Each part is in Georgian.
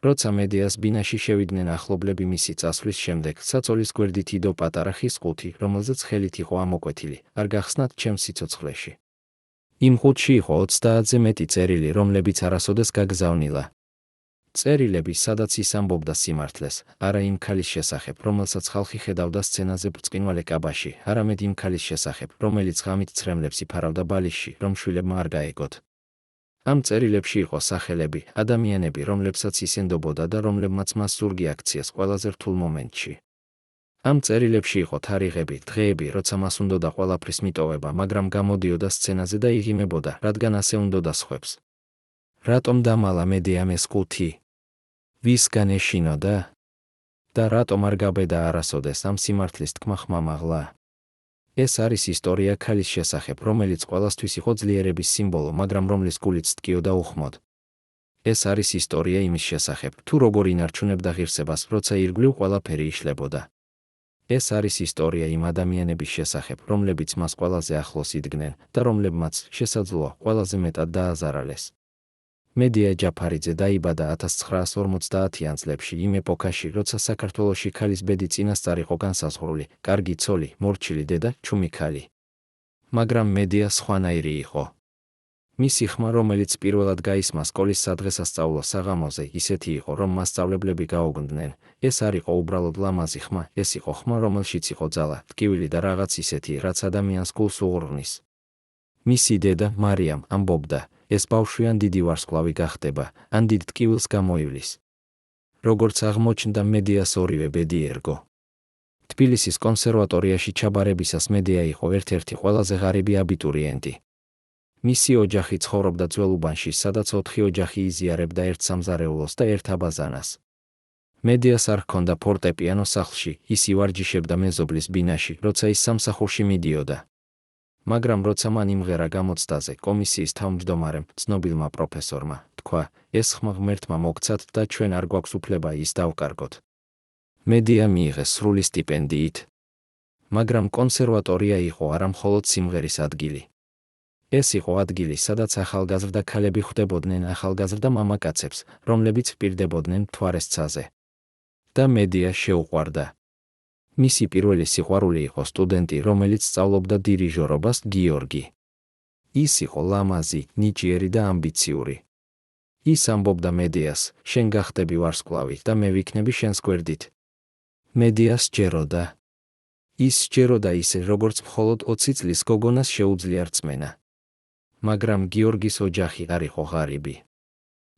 როცა მედიას ბინაში შევიდნენ ახლობლები მისი წასვლის შემდეგ, საწოლის გვერდით იდო პატარა ხის ყუთი, რომელზეც ხელით იყო ამოკვეთილი, არ გახსნათ ჩემს სიცოცხლეში. იმ ყუთში იყო 30-ზე მეტი წერილი, რომლებიც არასოდეს გაგზავნილა. წერილები, სადაც ის ამბობდა სიმართლეს, არა იმ ქალის შესახებ, რომელსაც ხალხი ხედავდა სცენაზე ბრწყინვალე კაბაში, არამედ იმ ქალის შესახებ, რომელიც ღამით ცრემლებს იფარავდა ბალიშში, რომ შვილებმა არ გაეგოთ. ამ წერილებში იყო სახელები, ადამიანები, რომლებსაც ის ენდობოდა და რომლებმაც მას ზურგი აქციეს ყველაზე რთულ მომენტში. ამ წერილებში იყო თარიღები, დღეები, როცა მას უნდოდა ყველაფრის მიტოვება, მაგრამ გამოდიოდა სცენაზე და იღიმებოდა, რადგან ასე უნდოდა სხვებს. რატომ დამალა მედიამ ეს ყუთი? ვისგან ეშინოდა? და რატომ არ გაბედა არასოდეს ამ სიმართლის თქმა ხმამაღლა? ეს არის ისტორია ქალის შესახებ, რომელიც ყველასთვის იყო ძლიერების სიმბოლო, მაგრამ რომლის გულიც ტკიოდა უხმოდ. ეს არის ისტორია იმის შესახებ, თუ როგორ ინარჩუნებდა ღირსებას, როცა ირგვლივ ყველაფერი იშლებოდა. ეს არის ისტორია იმ ადამიანების შესახებ, რომლებიც მას ყველაზე ახლოს იდგნენ და რომლებმაც, შესაძლოა, ყველაზე მეტად დააზარალეს. მედია ჯაფარიძე დაიბადა 1950-იან წლებში, იმ ეპოქაში, როცა საქართველოში ქალის ბედი წინასწარ იყო განსაზღვრული, კარგი ცოლი, მორჩილი დედა, ჩუმი ქალი. მაგრამ მედია სხვანაირი იყო. მისი ხმა, რომელიც პირველად გაისმა სკოლის სადღესასწაულო საღამოზე, ისეთი იყო, რომ მასწავლებლები გაუგნდნენ. ეს არ იყო უბრალოდ ლამაზი ხმა, ეს იყო ხმა, რომელშიც იყო ძალა, ტკივილი და რაღაც ისეთი, რაც ადამიანს გულს უღრმის. მისი დედა, მარიამ, ამბობდა, ეს ბავშვი ან დიდი ვარსკვლავი გახდება, ან დიდ ტკივილს გამოივლის. როგორც აღმოჩნდა, მედიას ორივე ბედი ერგო. თბილისის კონსერვატორიაში ჩაბარებისას მედია იყო ერთ-ერთი ყველაზე ღარიბი აბიტურიენტი. მისი ოჯახი ცხოვრობდა ძველ უბანში, სადაც 4 ოჯახი იზიარებდა ერთ სამზარეულოს და ერთ აბაზანას. მედიას არ ჰქონდა ფორტეპიანო სახლში, ის ივარჯიშებდა მეზობლის ბინაში, როცა ის სამსახურში მიდიოდა. მაგრამ როცა მან იმღერა გამოცდაზე, კომისიის თავმჯდომარემ, ცნობილმა პროფესორმა, თქვა, ეს ხმა ღმერთმა მოგცათ და ჩვენ არ გვაქვს უფლება ის დავკარგოთ. მედია მიიღეს სრული სტიპენდიით. მაგრამ კონსერვატორია იყო არა მხოლოდ სიმღერის ადგილი. ეს იყო ადგილი, სადაც ახალგაზრდა ქალები ხვდებოდნენ ახალგაზრდა მამაკაცებს, რომლებიც პირდებოდნენ მთვარესცაზე. და მედია შეუყვარდა. მისი პირველი სიყვარული იყო სტუდენტი, რომელიც სწავლობდა დირიჟორობას, გიორგი. ის იყო ლამაზი, ნიჭიერი და ამბიციური. ის ამბობდა მედიას, შენ გახდები ვარსკვლავი და მე ვიქნები შენს გვერდით. მედიას სჯეროდა. ის სჯეროდა ისე, როგორც მხოლოდ 20 წლის გოგონას შეუძლია რწმენა. მაგრამ გიორგის ოჯახი არ იყო ღარიბი.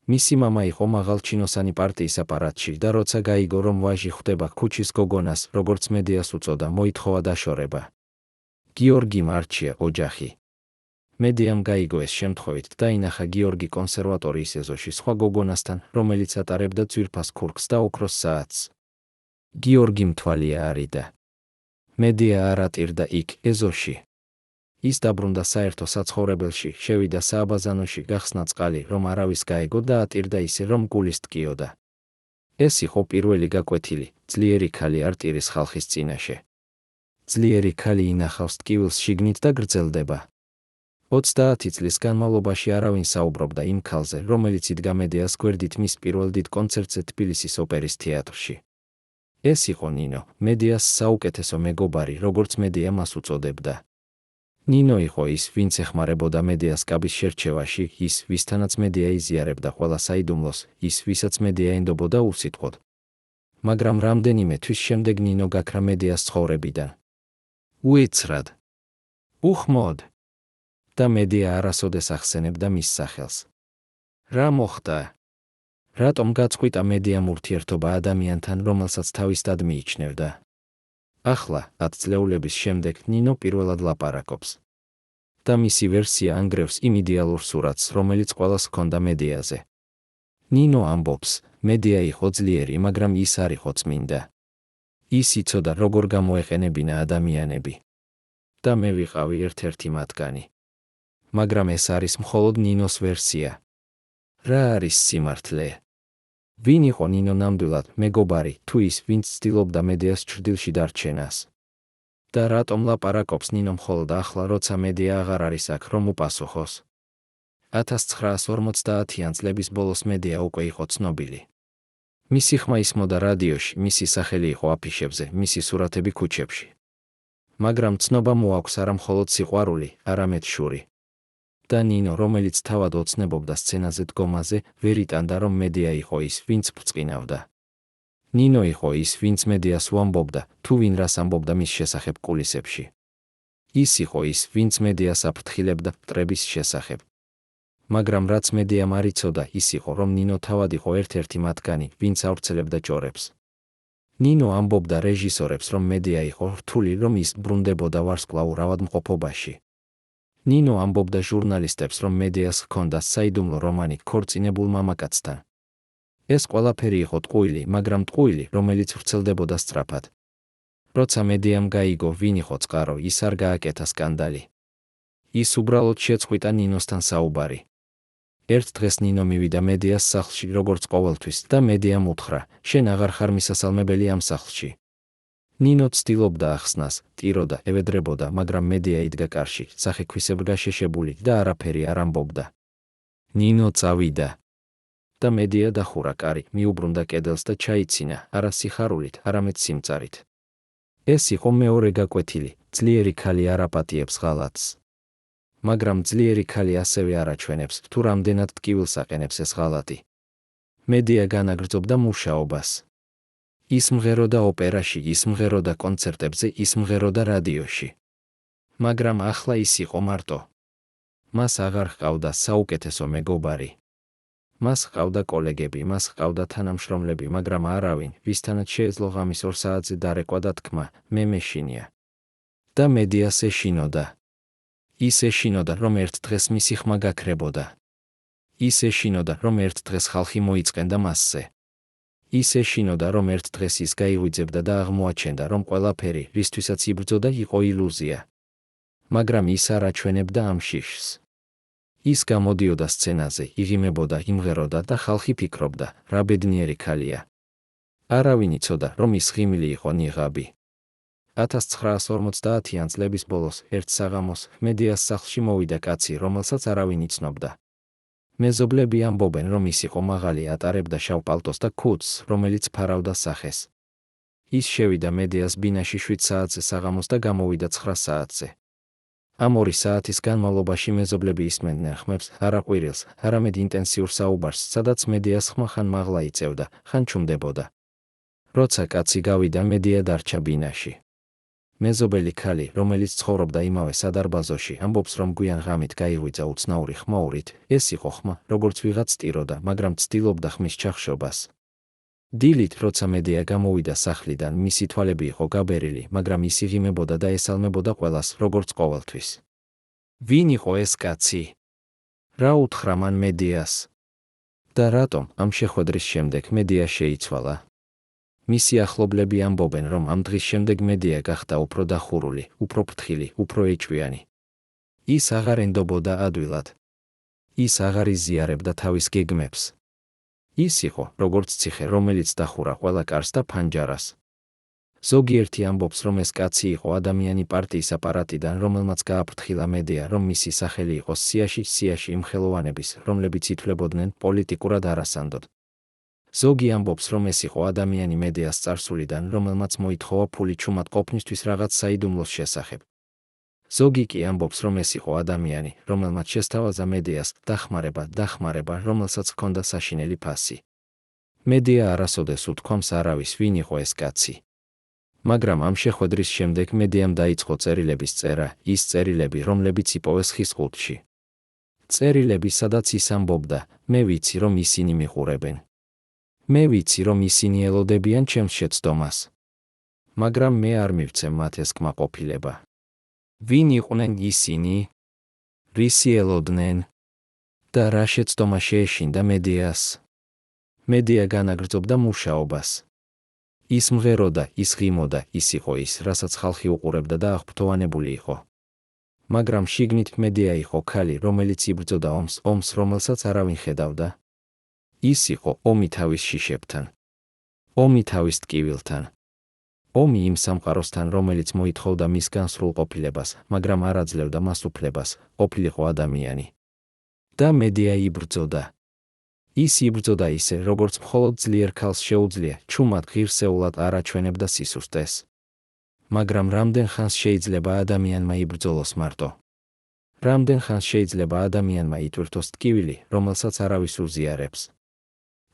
მისი მამა იყო მაღალჩინოსანი პარტიის აპარატში და როცა გაიგო, რომ ვაჟი ხვდება ქუჩის გოგონას, როგორც მედიას უწოდა, მოითხოვა დაშორება. გიორგიმ არჩია ოჯახი. მედიამ გაიგო ეს შემთხვევით და ინახა გიორგი კონსერვატორიის ეზოში სხვა გოგონასთან, რომელიც ატარებდა ძვირფას ქურქს და ოქროს საათს. გიორგიმ თვალია არიდა. მედია არ ატირდა იქ, ეზოში. ის დაბრუნდა საერთო საცხოვრებელში, შევიდა სააბაზანოში, გახსნა წყალი, რომ არავის გაეგო და ატირდა ისე, რომ გულის ტკიოდა. ეს იყო პირველი გაკვეთილი, ძლიერი ქალი არტირის ხალხის წინაშე. ძლიერი ქალი ინახავს ტკივილს შიგნით და გრძელდება. 30 წლის განმავლობაში არავინ საუბრობდა იმ ქალზე, რომელიც იდგა მედიას გვერდით მის პირველ დიდ კონცერტზე თბილისის ოპერის თეატრში. ეს იყო ნინო, მედიას საუკეთესო მეგობარი, როგორც მედია მას უწოდებდა. ნინო იყო ის, ვინც ეხმარებოდა მედიას კაბის შერჩევაში, ის, ვისთანაც მედია იზიარებდა ყველა საიდუმლოს, ის, ვისაც მედია ენდობოდა უსიტყვოდ. მაგრამ რამდენიმე თვის შემდეგ ნინო გაქრა მედიას ცხოვრებიდან. უეცრად. უხმოდ. და მედია არასოდეს ახსენებდა მის სახელს. რა მოხდა? რატომ გაწყვიტა მედიამ ურთიერთობა ადამიანთან, რომელსაც თავისდად მიიჩნევდა? ახლა, 10 წლეულების შემდეგ, ნინო პირველად ლაპარაკობს. და მისი ვერსია ანგრევს იმ იდეალურ სურათს, რომელიც ყველას ჰქონდა მედიაზე. ნინო ამბობს, მედია იყო ძლიერი, მაგრამ ის არ იყო წმინდა. ის იცოდა, როგორ გამოეყენებინა ადამიანები. და მე ვიყავი ერთ-ერთი მათგანი. მაგრამ ეს არის მხოლოდ ნინოს ვერსია. რა არის სიმართლე? ვინ იყო ნინო ნამდვილად, მეგობარი, თუ ის, ვინც ცდილობდა მედიას ჩრდილში დარჩენას? და რატომ ლაპარაკობს ნინო მხოლოდ ახლა, როცა მედია აღარ არის აქ, რომ უპასუხოს? 1950-იან წლების ბოლოს მედია უკვე იყო ცნობილი. მისი ხმა ისმოდა რადიოში, მისი სახელი იყო აფიშებზე, მისი სურათები ქუჩებში. მაგრამ ცნობა მოაქვს არა მხოლოდ სიყვარული, არამედ შური. და ნინო, რომელიც თავად ოცნებობდა სცენაზე დგომაზე, ვერ იტანდა, რომ მედია იყო ის, ვინც ბრწყინავდა. ნინო იყო ის, ვინც მედიას უამბობდა, თუ ვინ რას ამბობდა მის შესახებ კულისებში. ის იყო ის, ვინც მედიას აფრთხილებდა მტრების შესახებ. მაგრამ რაც მედიამ არ იცოდა, ის იყო, რომ ნინო თავად იყო ერთ-ერთი მათგანი, ვინც ავრცელებდა ჭორებს. ნინო ამბობდა რეჟისორებს, რომ მედია იყო რთული, რომ ის ბრუნდებოდა ვარსკვლავურ ავადმყოფობაში. ნინო ამბობდა ჟურნალისტებს, რომ მედიას ჰქონდა საიდუმლო რომანი ქორწინებულ მამაკაცთან. ეს ყველაფერი იყო ტყუილი, მაგრამ ტყუილი, რომელიც ვრცელდებოდა სწრაფად. როცა მედიამ გაიგო, ვინ იყო წყარო, ის არ გააკეთა სკანდალი. ის უბრალოდ შეწყვიტა ნინოსთან საუბარი. ერთ დღეს ნინო მივიდა მედიას სახლში, როგორც ყოველთვის, და მედიამ უთხრა, შენ აღარ ხარ მისასალმებელი ამ სახლში. ნინო ცდილობდა ახსნას, ტიროდა, ევედრებოდა, მაგრამ მედია იდგა კარში, სახექვისებრ გაშეშებული და არაფერი არ ამბობდა. ნინო წავიდა. და მედია დახურა კარი, მიუბრუნდა კედელს და ჩაიცინა, არა სიხარულით, არამედ სიმწარით. ეს იყო მეორე გაკვეთილი, ძლიერი ქალი არ აპატიებს ღალატს. მაგრამ ძლიერი ქალი ასევე არ აჩვენებს, თუ რამდენად ტკივილს აყენებს ეს ღალატი. მედია განაგრძობდა მუშაობას. ის მღეროდა ოპერაში, ის მღეროდა კონცერტებზე, ის მღეროდა რადიოში. მაგრამ ახლა ის იყო მარტო. მას აღარ ჰყავდა საუკეთესო მეგობარი. მას ჰყავდა კოლეგები, მას ჰყავდა თანამშრომლები, მაგრამ არავინ, ვისთანაც შეეძლო ღამის 2 საათზე დარეკვა და თქმა, მე მეშინია. და მედიას ეშინოდა. ის ეშინოდა, რომ ერთ დღეს მისი ხმა გაქრებოდა. ის ეშინოდა, რომ ერთ დღეს ხალხი მოიწყენდა მასზე. ის ეშინოდა, რომ ერთ დღეს ის გაიღვიძებდა და აღმოაჩენდა, რომ ყველაფერი, რისთვისაც იბრძოდა, იყო ილუზია. მაგრამ ის არ აჩვენებდა ამ შიშს. ის გამოდიოდა სცენაზე, იღიმებოდა, იმღეროდა და ხალხი ფიქრობდა, რა ბედნიერი ქალია. არავინ იცოდა, რომ ის ღიმილი იყო ნიღაბი. 1950-იან წლების ბოლოს, ერთ საღამოს, მედიას სახლში მოვიდა კაცი, რომელსაც არავინ იცნობდა. მეზობლები ამბობენ, რომ ის იყო მაღალი, ატარებდა შავ პალტოს და ქუდს, რომელიც ფარავდა სახეს. ის შევიდა მედიას ბინაში 7 საათზე საღამოს და გამოვიდა 9 საათზე. ამ 2 საათის განმავლობაში მეზობლები ისმენდნენ ხმებს, არა ყვირილს, არამედ ინტენსიურ საუბარს, სადაც მედიას ხმა ხან მაღლა იწევდა, ხან ჩუმდებოდა. როცა კაცი გავიდა, მედია დარჩა ბინაში. მეზობელი ქალი, რომელიც ცხოვრობდა იმავე სადარბაზოში, ამბობს, რომ გვიან ღამით გაიღვიძა უცნაური ხმაურით. ეს იყო ხმა, როგორც ვიღაც ტიროდა, მაგრამ ცდილობდა ხმის ჩახშობას. დილით, როცა მედია გამოვიდა სახლიდან, მისი თვალები იყო გაბერილი, მაგრამ ის იღიმებოდა და ესალმებოდა ყველას, როგორც ყოველთვის. ვინ იყო ეს კაცი? რა უთხრა მან მედიას? და რატომ ამ შეხვედრის შემდეგ მედია შეიცვალა? მისი ახლობლები ამბობენ, რომ ამ დღის შემდეგ მედია გახდა უფრო დახურული, უფრო ფრთხილი, უფრო ეჭვიანი. ის აღარ ენდობოდა ადვილად. ის აღარ იზიარებდა თავის გეგმებს. ის იყო, როგორც ციხე, რომელიც დახურა ყველა კარს და ფანჯარას. ზოგიერთი ამბობს, რომ ეს კაცი იყო ადამიანი პარტიის აპარატიდან, რომელმაც გააფრთხილა მედია, რომ მისი სახელი იყოს სიაში იმ ხელოვანების, რომლებიც ითვლებოდნენ პოლიტიკურად არასანდოდ. ზოგი ამბობს, რომ ეს იყო ადამიანი მედიას წარსულიდან, რომელმაც მოითხოვა ფული ჩუმატყოფნისთვის რაღაც საიდუმლოს შესახებ. ზოგი კი ამბობს, რომ ეს იყო ადამიანი, რომელმაც შესთავაზა მედიას დახმარება, რომელსაც ჰქონდა საშინელი ფასი. მედია არასოდეს უთქვამს არავის, ვინ იყო ეს კაცი. მაგრამ ამ შეხვედრის შემდეგ მედიამ დაიწყო წერილების წერა, ის წერილები, რომლებიც იპოვეს ხის ყუთში. წერილები, სადაც ის ამბობდა, მე ვიცი, რომ ისინი მიყურებენ. მე ვიცი, რომ ისინი ელოდებიან ჩემს შეცდომას. მაგრამ მე არ მივცემ მათ ეს კმაყოფილება. ვინ იყვნენ ისინი? რისი ელოდნენ? და რა შეცდომა შეეშინდა მედიას? მედია განაგრძობდა მუშაობას. ის მღეროდა, ის ღიმოდა, ის იყო ის, რასაც ხალხი უყურებდა და აღფრთოვანებული იყო. მაგრამ შიგნით მედია იყო ქალი, რომელიც იბრძოდა ომს, რომელსაც არავინ ხედავდა. ის იყო ომი თავის შიშებთან. ომი თავის ტკივილთან. ომი იმ სამყაროსთან, რომელიც მოითხოვდა მისგან სრულყოფილებას, მაგრამ არ აძლევდა მას უფლებას, ყოფილიყო ადამიანი. და მედია იბრძოდა. ის იბრძოდა ისე, როგორც მხოლოდ ძლიერ ქალს შეუძლია, ჩუმად ღირსეულად არ აჩვენებდა სისუსტეს. მაგრამ რამდენ ხანს შეიძლება ადამიანმა იბრძოლოს მარტო? რამდენ ხანს შეიძლება ადამიანმა იტვირთოს ტკივილი, რომელსაც არავის უზიარებს?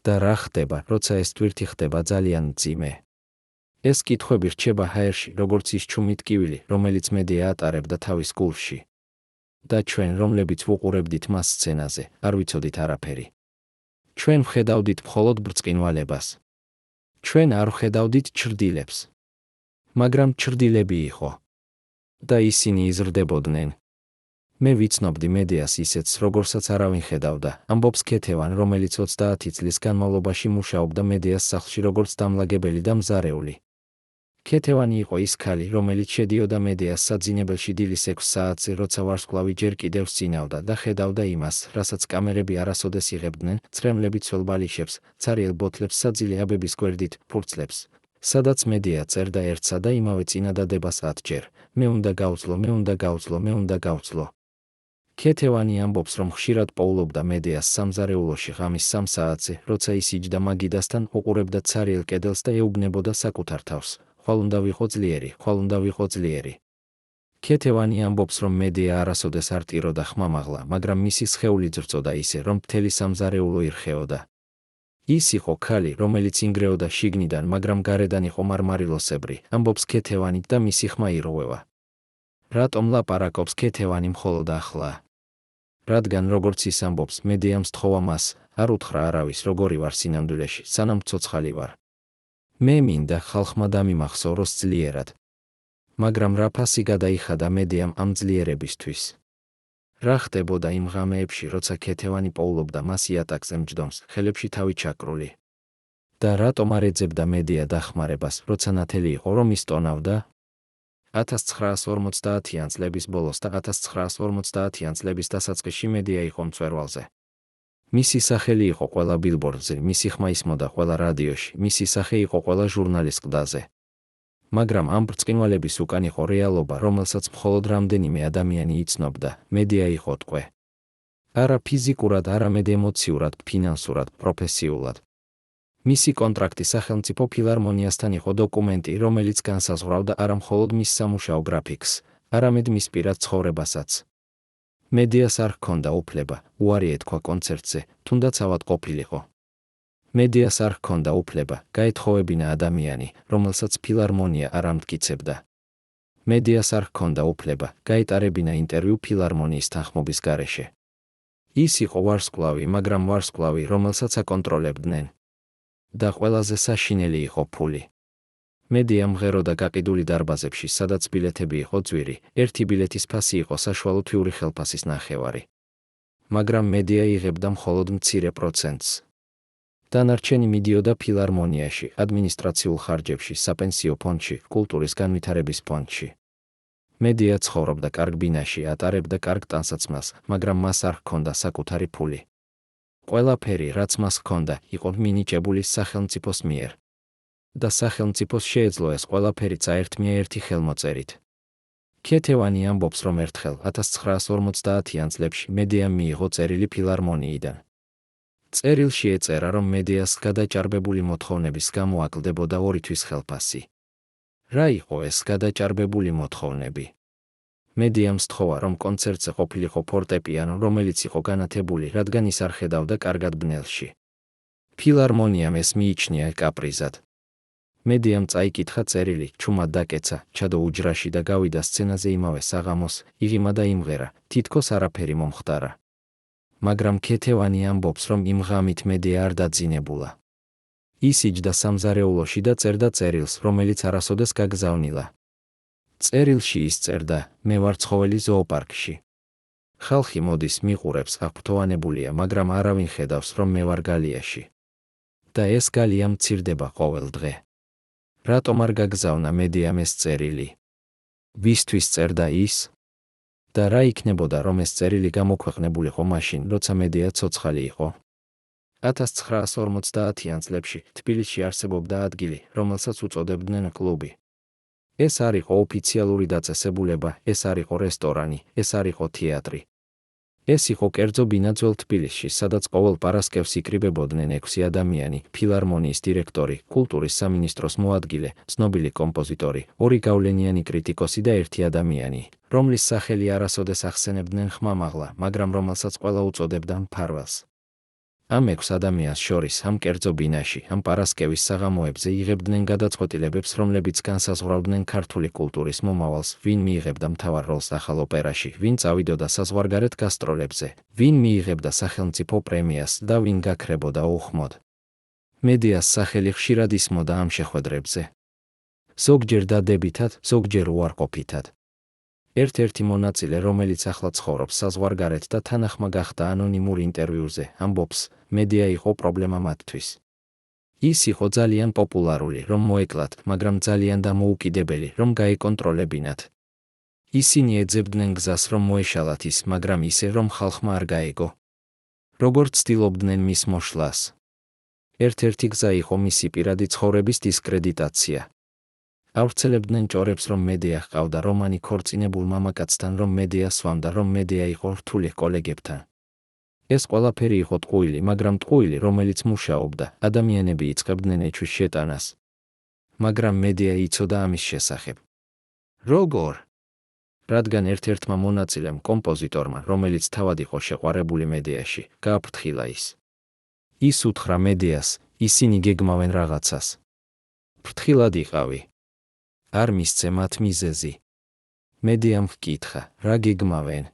და რა ხდება, როცა ეს ტვირთი ხდება ძალიან მძიმე? ეს კითხვები რჩება ჰაერში, როგორც ის ჩუმი ტკივილი, რომელიც მედია ატარებდა თავის გულში. და ჩვენ, რომლებიც ვუყურებდით მას სცენაზე, არ ვიცოდით არაფერი. ჩვენ ვხედავდით მხოლოდ ბრწყინვალებას. ჩვენ არ ვხედავდით ჩრდილებს. მაგრამ ჩრდილები იყო. და ისინი იზრდებოდნენ. მე ვიცნობდი მედიას ისეთს, როგორსაც არავინ ხედავდა, ამბობს ქეთევან, რომელიც 30 წლის განმავლობაში მუშაობდა მედიას სახლში როგორც დამლაგებელი და მზარეული. ქეთევანი იყო ის ქალი, რომელიც შედიოდა მედიას საძინებელში დილის 6 საათზე, როცა ვარსკვლავი ჯერ კიდევ სცინავდა და ხედავდა იმას, რასაც კამერები არასოდეს იღებდნენ, წრემლები ცველ ბალიშებს, ცარიელ ბოთლებს საძილე აბების გვერდით, ფურცლებს, სადაც მედია წერდა ერთსა და იმავე წინადადებას 10 ჯერ, მე უნდა გავძლო, მე უნდა გავძლო, მე უნდა გავძლო. ქეთევანი ამბობს, რომ ხშირად პოულობდა მედიას სამზარეულოში ღამის 3 საათზე, როცა ის იჯდა მაგიდასთან, უყურებდა ცარიელ კედელს და ეუბნებოდა საკუთარ თავს. ხვალ უნდა ვიყო ძლიერი, ხვალ უნდა ვიყო ძლიერი. ქეთევანი ამბობს, რომ მედია არასოდეს არ ტიროდა ხმამაღლა, მაგრამ მისი სხეული ძრწოდა ისე, რომ მთელი სამზარეულო ირხეოდა. ის იყო ქალი, რომელიც ინგრეოდა შიგნიდან, მაგრამ გარედან იყო მარმარილოსებრი, ამბობს ქეთევანი და მისი ხმა ირღვევა. რატომ ლაპარაკობს ქეთევანი მხოლოდ ახლა? რადგან როგორც ის ამბობს, მედიამ სთხოვა მას, არ უთხრა არავის, როგორი ვარ სინამდვილეში, სანამ ცოცხალი ვარ. მე მინდა ხალხმა დამიმახსოვროს ძლიერად. მაგრამ რა ფასი გადაიხადა მედიამ ამ ძლიერებისთვის? რა ხდებოდა იმ ღამეებში, როცა ქეთევანი პოულობდა მას იატაკზე მჯდომს, ხელებში თავი ჩაკრული? და რატომ არ ეძებდა მედია დახმარებას, როცა ნათელი იყო, რომ ის ტონავდა? 1950-იან წლების ბოლოს და 1950-იან წლების დასაწყისში მედია იყო მწვერვალზე. მისი სახელი იყო ყველა ბილბორდზე, მისი ხმა ისმოდა ყველა რადიოში, მისი სახე იყო ყველა ჟურნალის ყდაზე. მაგრამ ამ ბრწყინვალების უკან იყო რეალობა, რომელსაც მხოლოდ რამდენიმე ადამიანი იცნობდა, მედია იყო ტყვე. არა ფიზიკურად, არამედ ემოციურად, ფინანსურად, პროფესიულად. მისი კონტრაქტი სახელმწიფო ფილარმონიასთან იყო დოკუმენტი, რომელიც განსაზღვრავდა არა მხოლოდ მის სამუშაო გრაფიკს, არამედ მის პირად ცხოვრებასაც. მედიას არ ჰქონდა უფლება, უარი ეთქვა კონცერტზე, თუნდაც ავადმყოფილიყო. მედიას არ ჰქონდა უფლება, გაეთხოვებინა ადამიანი, რომელსაც ფილარმონია არ ამტკიცებდა. მედიას არ ჰქონდა უფლება, გაეტარებინა ინტერვიუ ფილარმონიის თანხმობის გარეშე. ის იყო ვარსკვლავი, მაგრამ ვარსკვლავი, რომელსაც აკონტროლებდნენ. და ყველაზე საშინელი იყო ფული. მედია მღეროდა გაყიდული დარბაზებში, სადაც ბილეთები იყო ძვირი, ერთი ბილეთის ფასი იყო საშუალო თვიური ხელფასის ნახევარი. მაგრამ მედია იღებდა მხოლოდ მცირე პროცენტს. დანარჩენი მიდიოდა ფილარმონიაში, ადმინისტრაციულ ხარჯებში, საპენსიო ფონდში, კულტურის განვითარების ფონდში. მედია ცხოვრობდა კარგ ბინაში, ატარებდა კარგ ტანსაცმელს, მაგრამ მას არ ჰქონდა საკუთარი ფული. ყველაფერი, რაც მას ჰქონდა, იყო მინიჭებული სახელმწიფოს მიერ. და სახელმწიფოს შეეძლო ეს ყველაფერი ერთმიერთი ხელმოწერით. ქეთევანი ამბობს, რომ ერთხელ 1950-იან წლებში მედიამ მიიღო წერილი ფილარმონიიდან. წერილში ეწერა, რომ მედიას გადაჭარბებული მოთხოვნების გამო აკლდებოდა 2 თვის ხელფასი. რა იყო ეს გადაჭარბებული მოთხოვნები? მედიამ სთხოვა, რომ კონცერტზე ყოფილიყო ფორტეპიანო, რომელიც იყო განათებული, რადგან ის არ ხედავდა კარგად ბნელში. ფილარმონიამ ეს მიიჩნია კაპრიზად. მედიამ წაიკითხა წერილი, ჩუმად დაკეცა, ჩადო უჯრაში და გავიდა სცენაზე იმავე საღამოს, იღიმა და იმღერა, თითქოს არაფერი მომხდარა. მაგრამ ქეთევანი ამბობს, რომ იმ ღამით მედია არ დაძინებულა. ის იჯდა სამზარეულოში და წერდა წერილს, რომელიც არასოდეს გაგზავნილა. წერილში ის წერდა, მე ვარ ცხოველი ზოოპარკში. ხალხი მოდის, მიყურებს, აღფრთოვანებულია, მაგრამ არავინ ხედავს, რომ მე ვარ გალიაში. და ეს გალია მცირდება ყოველ დღე. რატომ არ გაგზავნა მედიამ ეს წერილი? ვისთვის წერდა ის? და რა იქნებოდა, რომ ეს წერილი გამოქვეყნებულიყო მაშინ, როცა მედია ცოცხალი იყო? 1950-იან წლებში თბილისში არსებობდა ადგილი, რომელსაც უწოდებდნენ კლუბი. ეს არ იყო ოფიციალური დაწესებულება, ეს არ იყო რესტორანი, ეს არ იყო თეატრი. ეს იყო კერძო ბინა ძველ თბილისში, სადაც ყოველ პარასკევს იკრიბებოდნენ 6 ადამიანი: ფილარმონიის დირექტორი, კულტურის სამინისტროს მოადგილე, ცნობილი კომპოზიტორი, 2 გავლენიანი კრიტიკოსი და 1 ადამიანი, რომლის სახელი არასოდეს ახსენებდნენ ხმამაღლა, მაგრამ რომელსაც ყველა უწოდებდა მფარველს. ამ 6 ადამიანს შორის ამ კერძო ბინაში, ამ პარასკევის საღამოებზე იღებდნენ გადაწყვეტილებებს, რომლებიც განსაზღვრავდნენ ქართული კულტურის მომავალს, ვინ მიიღებდა მთავარ როლს ახალ ოპერაში, ვინ წავიდოდა საზღვარგარეთ გასტროლებზე, ვინ მიიღებდა სახელმწიფო პრემიას და ვინ გაქრებოდა უხმოდ. მედიას სახელი ხშირად ისმოდა ამ შეხვედრებზე. ზოგჯერ დადებითად, ზოგჯერ უარყოფითად. ერთ-ერთი მონაწილე, რომელიც ახლა ცხოვრობს საზღვარგარეთ და თანახმა გახდა ანონიმურ ინტერვიუზე, ამბობს, მედია იყო პრობლემა მათთვის. ის იყო ძალიან პოპულარული, რომ მოეკლათ, მაგრამ ძალიან დამოუკიდებელი, რომ გაეკონტროლებინათ. ისინი ეძებდნენ გზას, რომ მოეშალათ ის, მაგრამ ისე, რომ ხალხმა არ გაეგო. როგორც ცდილობდნენ მის მოშლას. ერთ-ერთი გზა იყო მისი პირადი ცხოვრების დისკრედიტაცია. ავრცელებდნენ ჭორებს, რომ მედია ჰყავდა რომანი ქორწინებულ მამაკაცთან, რომ მედია სვამდა, რომ მედია იყო რთული კოლეგებთან. ეს ყველაფერი იყო ტყუილი, მაგრამ ტყუილი, რომელიც მუშაობდა, ადამიანები იწყებდნენ ეჩვის შეტანას. მაგრამ მედია იცოდა ამის შესახებ. როგორ? რადგან ერთ-ერთმა მონაწილემ, კომპოზიტორმა, რომელიც თავად იყო შეყვარებული მედიაში, გააფრთხილა ის. ის უთხრა მედიას, ისინი გეგმავენ რაღაცას. ფრთხილად იყავი. არ მისცე მათ მიზეზი. მედიამ ჰკითხა, რა გეგმავენ?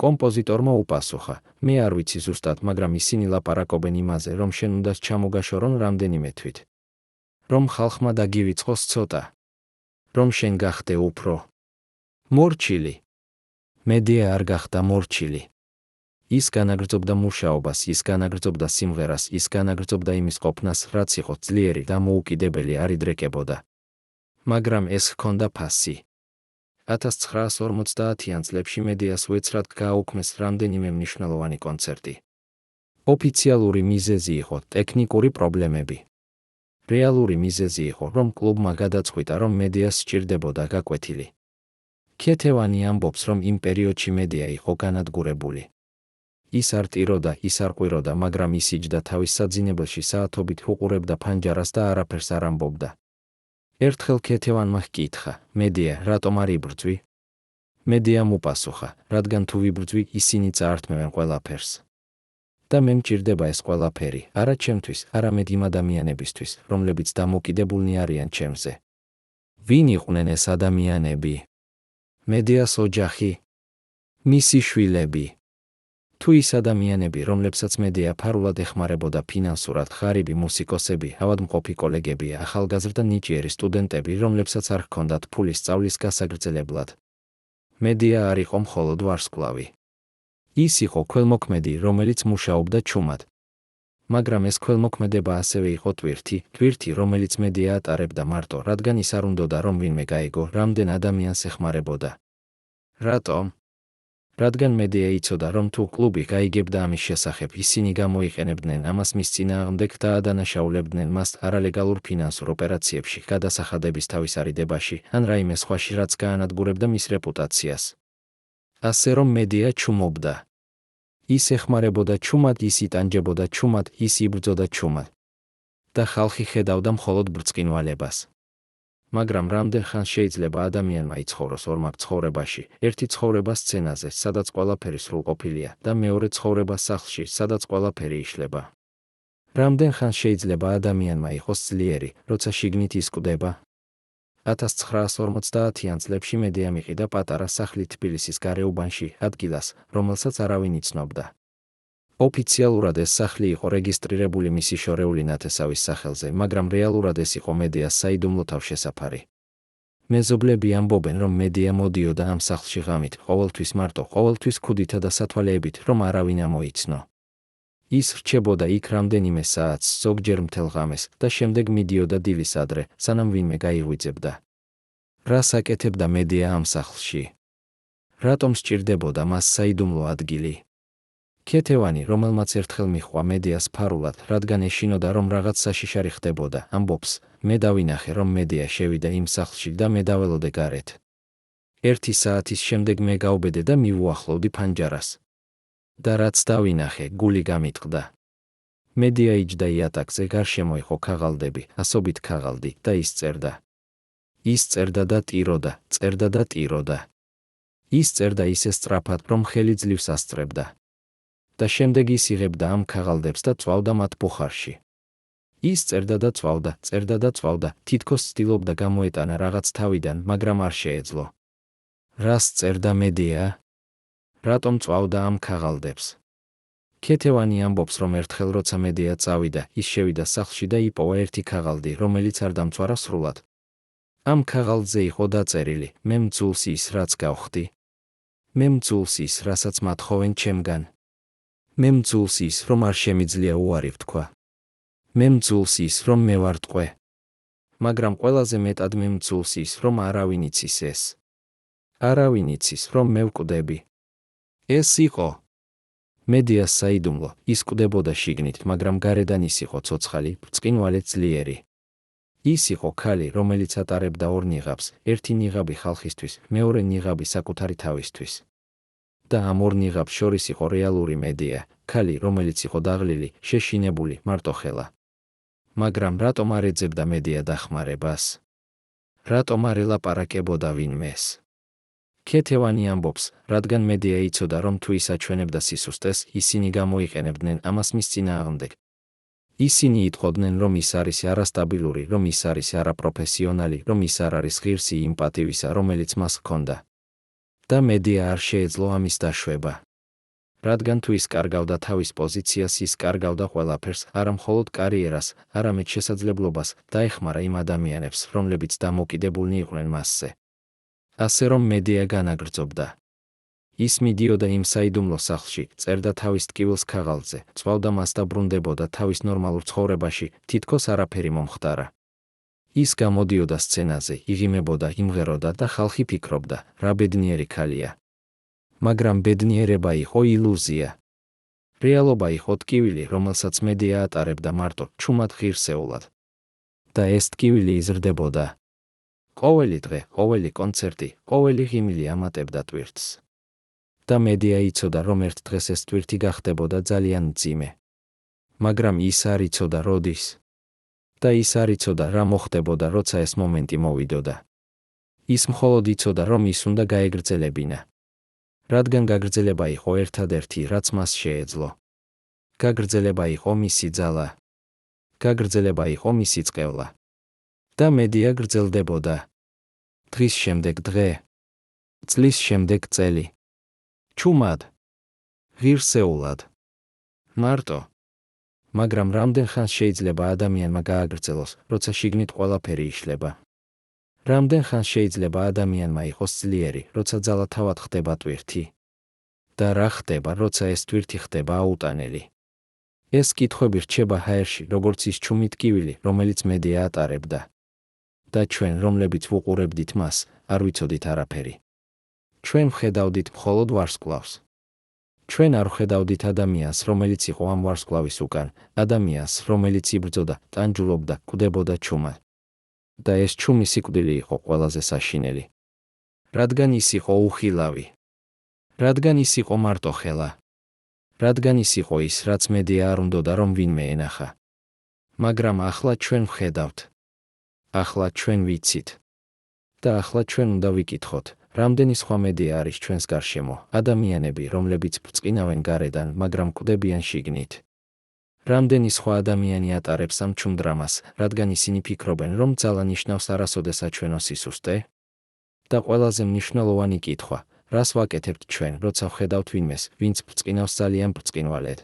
კომპოზიტორმა უპასუხა, მე არ ვიცი ზუსტად, მაგრამ ისინი ლაპარაკობენ იმაზე, რომ შენ უნდა ჩამოგაშორონ რამდენიმე თვით. რომ ხალხმა დაგივიწყოს ცოტა. რომ შენ გახდე უფრო მორჩილი. მედია არ გახდა მორჩილი. ის განაგრძობდა მუშაობას, ის განაგრძობდა სიმღერას, ის განაგრძობდა იმის ყოფნას, რაც იყო ძლიერი და მოუკიდებელი, არ იდრეკებოდა. მაგრამ ეს ჰქონდა ფასი. 1950-იან წლებში მედიას უეცრად გააუქმეს რამდენიმე მნიშვნელოვანი კონცერტი. ოფიციალური მიზეზი იყო ტექნიკური პრობლემები. რეალური მიზეზი იყო, რომ კლუბმა გადაწყვიტა, რომ მედიას სჭირდებოდა გაკვეთილი. ქეთევანი ამბობს, რომ იმ პერიოდში მედია იყო განადგურებული. ის არ ტიროდა, ის არ ყვიროდა, მაგრამ ის იჯდა თავის საძინებელში საათობით უყურებდა ფანჯარას და არაფერს არ ამბობდა. ერთხელ ქეთევანმა ჰკითხა, მედია, რატომ არ იბრძვი? მედიამ უპასუხა, რადგან თუ ვიბრძვი, ისინი წაართმევენ ყველაფერს. და მე მჭირდება ეს ყველაფერი, არა ჩემთვის, არამედ იმ ადამიანებისთვის, რომლებიც დამოკიდებულნი არიან ჩემზე. ვინ იყვნენ ეს ადამიანები? მედიას ოჯახი? მისი შვილები? თუ ის ადამიანები, რომლებსაც მედია ფარულად ეხმარებოდა ფინანსურად, ღარიბი მუსიკოსები, ავადმყოფი კოლეგები, ახალგაზრდა ნიჭიერი სტუდენტები, რომლებსაც არ ჰქონდათ ფული სწავლის გასაგრძელებლად. მედია არ იყო მხოლოდ ვარსკვლავი. ის იყო ქველმოქმედი, რომელიც მუშაობდა ჩუმად. მაგრამ ეს ქველმოქმედება ასევე იყო ტვირთი, რომელიც მედია ატარებდა მარტო, რადგან ის არ უნდოდა, რომ ვინმე გაეგო, რამდენ ადამიანს ეხმარებოდა. რატომ? რადგან მედია იცოდა, რომ თუ კლუბი გაიგებდა ამის შესახებ, ისინი გამოიყენებდნენ ამას მის წინააღმდეგ და ადანაშაულებდნენ მას არალეგალურ ფინანსურ ოპერაციებში, გადასახადების თავისარიდებაში, ან რაიმე სხვაში, რაც გაანადგურებდა მის რეპუტაციას. ასე რომ მედია ჩუმობდა. ის ეხმარებოდა ჩუმად, ის იტანჯებოდა ჩუმად, ის იბრძოდა ჩუმად. და ხალხი ხედავდა მხოლოდ ბრწყინვალებას. მაგრამ რამდენ ხანს შეიძლება ადამიანმა იცხოვროს ორმაგ ცხოვრებაში, ერთი ცხოვრება სცენაზე, სადაც ყველაფერი სრულყოფილია, და მეორე ცხოვრება სახლში, სადაც ყველაფერი იშლება. რამდენ ხანს შეიძლება ადამიანმა იყოს ძლიერი, როცა შიგნით ისკვდება? 1950-იან წლებში მედიამ იყიდა პატარა სახლი თბილისის გარეუბანში, ადგილას, რომელსაც არავინ იცნობდა. ოფიციალურად ეს სახლი იყო რეგისტრირებული მისი შორეული ნათესავის სახელზე, მაგრამ რეალურად ეს იყო მედიას საიდუმლო თავშესაფარი. მეზობლები ამბობენ, რომ მედია მოდიოდა ამ სახლში ღამით, ყოველთვის მარტო, ყოველთვის ქუდითა და სათვალეებით, რომ არავინ ამოიცნო. ის რჩებოდა იქ რამდენიმე საათს, ზოგჯერ მთელ ღამეს, და შემდეგ მიდიოდა დილის ადრე, სანამ ვინმე გაიღვიძებდა. რას აკეთებდა მედია ამ სახლში? რატომ სჭირდებოდა მას საიდუმლო ადგილი? ქეთევანი, რომელმაც ერთხელ მიჰყვა მედიას ფარულად, რადგან ეშინოდა, რომ რაღაც საშიშარი ხდებოდა, ამბობს, მე დავინახე, რომ მედია შევიდა იმ სახლში და მე დაველოდე გარეთ. 1 საათის შემდეგ მე გავბედე და მივუახლოვდი ფანჯარას. და რაც დავინახე, გული გამიტყდა. მედია იჯდა იატაკზე, გარშემო იყო ქაღალდები, ასობით ქაღალდი და ის წერდა. ის წერდა და ტიროდა, წერდა და ტიროდა. ის წერდა ისე სწრაფად, რომ ხელი ძლივს ასწრებდა. და შემდეგ ის იღებდა ამ ქაღალდებს და წვავდა მათ ბუხარში. ის წერდა და წვავდა, წერდა და წვავდა, თითქოს ცდილობდა გამოეტანა რაღაც თავიდან, მაგრამ არ შეეძლო. რას წერდა მედია? რატომ წვავდა ამ ქაღალდებს? ქეთევანი ამბობს, რომ ერთხელ როცა მედია წავიდა, ის შევიდა სახლში და იპოვა ერთი ქაღალდი, რომელიც არ დამწვარა სრულად. ამ ქაღალდზე იყო დაწერილი: მე მძულს ის, რაც გავხდი. მე მძულს ის, რასაც მათხოვენ ჩემგან. მე მძულს ის, რომ არ შემიძლია უარი ვთქვა. მე მძულს ის, რომ მე ვარ ტყვე. მაგრამ ყველაზე მეტად მე მძულს ის, რომ არავინ იცის ეს. არავინ იცის, რომ მე ვკვდები. ეს იყო მედიას საიდუმლო, ის კვდებოდა შიგნით, მაგრამ გარედან ის იყო ცოცხალი, ბრწყინვალე, ძლიერი. ის იყო ქალი, რომელიც ატარებდა ორ ნიღაბს, ერთი ნიღაბი ხალხისთვის, მეორე ნიღაბი საკუთარი თავისთვის. და ამ ორ ნიღაბს შორის იყო რეალური მედია, ქალი, რომელიც იყო დაღლილი, შეშინებული, მარტოხელა. მაგრამ რატომ არ ეძებდა მედია დახმარებას? რატომ არ ელაპარაკებოდა ვინმეს? ქეთევანი ამბობს, რადგან მედია იცოდა, რომ თუ ის აჩვენებდა სისუსტეს, ისინი გამოიყენებდნენ ამას მის წინააღმდეგ. ისინი იტყოდნენ, რომ ის არის არასტაბილური, რომ ის არის არაპროფესიონალი, რომ ის არ არის ღირსი იმ პატივისა, რომელიც მას ჰქონდა. და მედია არ შეეძლო ამის დაშვება. რადგან თუ ის კარგავდა თავის პოზიციას, ის კარგავდა ყველაფერს, არა მხოლოდ კარიერას, არამედ შესაძლებლობას, დაეხმარა იმ ადამიანებს, რომლებიც დამოკიდებულნი იყვნენ მასზე. ასე რომ მედია განაგრძობდა. ის მიდიოდა იმ საიდუმლო სახლში, წერდა თავის ტკივილს ქაღალდზე, წვავდა მას და ბრუნდებოდა თავის ნორმალურ ცხოვრებაში, თითქოს არაფერი მომხდარა. ის გამოდიოდა სცენაზე, იღიმებოდა, იმღეროდა და ხალხი ფიქრობდა, რა ბედნიერი ქალია. მაგრამ ბედნიერება იყო ილუზია. რეალობა იყო ტკივილი, რომელსაც მედია ატარებდა მარტო, ჩუმად ღირსეულად. და ეს ტკივილი იზრდებოდა. ყოველი დღე, ყოველი კონცერტი, ყოველი ღიმილი ამატებდა ტვირთს. და მედია იცოდა, რომ ერთ დღეს ეს ტვირთი გახდებოდა ძალიან მძიმე. მაგრამ ის არ იცოდა როდის. და ის არ იცოდა, რა მოხდებოდა, როცა ეს მომენტი მოვიდოდა. ის მხოლოდ იცოდა, რომ ის უნდა გაეგრძელებინა. რადგან გაგრძელება იყო ერთადერთი, რაც მას შეეძლო. გაგრძელება იყო მისი ძალა. გაგრძელება იყო მისი წყევლა. და მედია გრძელდებოდა. დღის შემდეგ დღე. წლის შემდეგ წელი. ჩუმად. ღირსეულად. მარტო. მაგრამ რამდენ ხანს შეიძლება ადამიანმა გააგრძელოს, როცა შიგნით ყველაფერი იშლება? რამდენ ხანს შეიძლება ადამიანმა იყოს ძლიერი, როცა ძალა თავად ხდება ტვირთი? და რა ხდება, როცა ეს ტვირთი ხდება აუტანელი? ეს კითხვები რჩება ჰაერში, როგორც ის ჩუმი ტკივილი, რომელიც მედია ატარებდა. და ჩვენ, რომლებიც ვუყურებდით მას, არ ვიცოდით არაფერი. ჩვენ ვხედავდით მხოლოდ ვარსკვლავს. ჩვენ არ ვხედავდით ადამიანს, რომელიც იყო ამ ვარსკვლავის უკან, ადამიანს, რომელიც იბრძოდა, ტანჯულობდა, კვდებოდა ჩუმად. და ეს ჩუმი სიკვდილი იყო ყველაზე საშინელი. რადგან ის იყო უხილავი. რადგან ის იყო მარტოხელა. რადგან ის იყო ის, რაც მედია არ უნდოდა, რომ ვინმე ენახა. მაგრამ ახლა ჩვენ ვხედავთ. ახლა ჩვენ ვიცით. და ახლა ჩვენ უნდა ვიკითხოთ, რამდენი სხვა მედია არის ჩვენს გარშემო, ადამიანები, რომლებიც ბრწყინავენ გარედან, მაგრამ კვდებიან შიგნით. რამდენი სხვა ადამიანი ატარებს ამ ჩუმ დრამას, რადგან ისინი ფიქრობენ, რომ ძალა ნიშნავს არასოდეს აჩვენო სისუსტე? და ყველაზე მნიშვნელოვანი კითხვა, რას ვაკეთებთ ჩვენ, როცა ვხედავთ ვინმეს, ვინც ბრწყინავს ძალიან ბრწყინვალედ?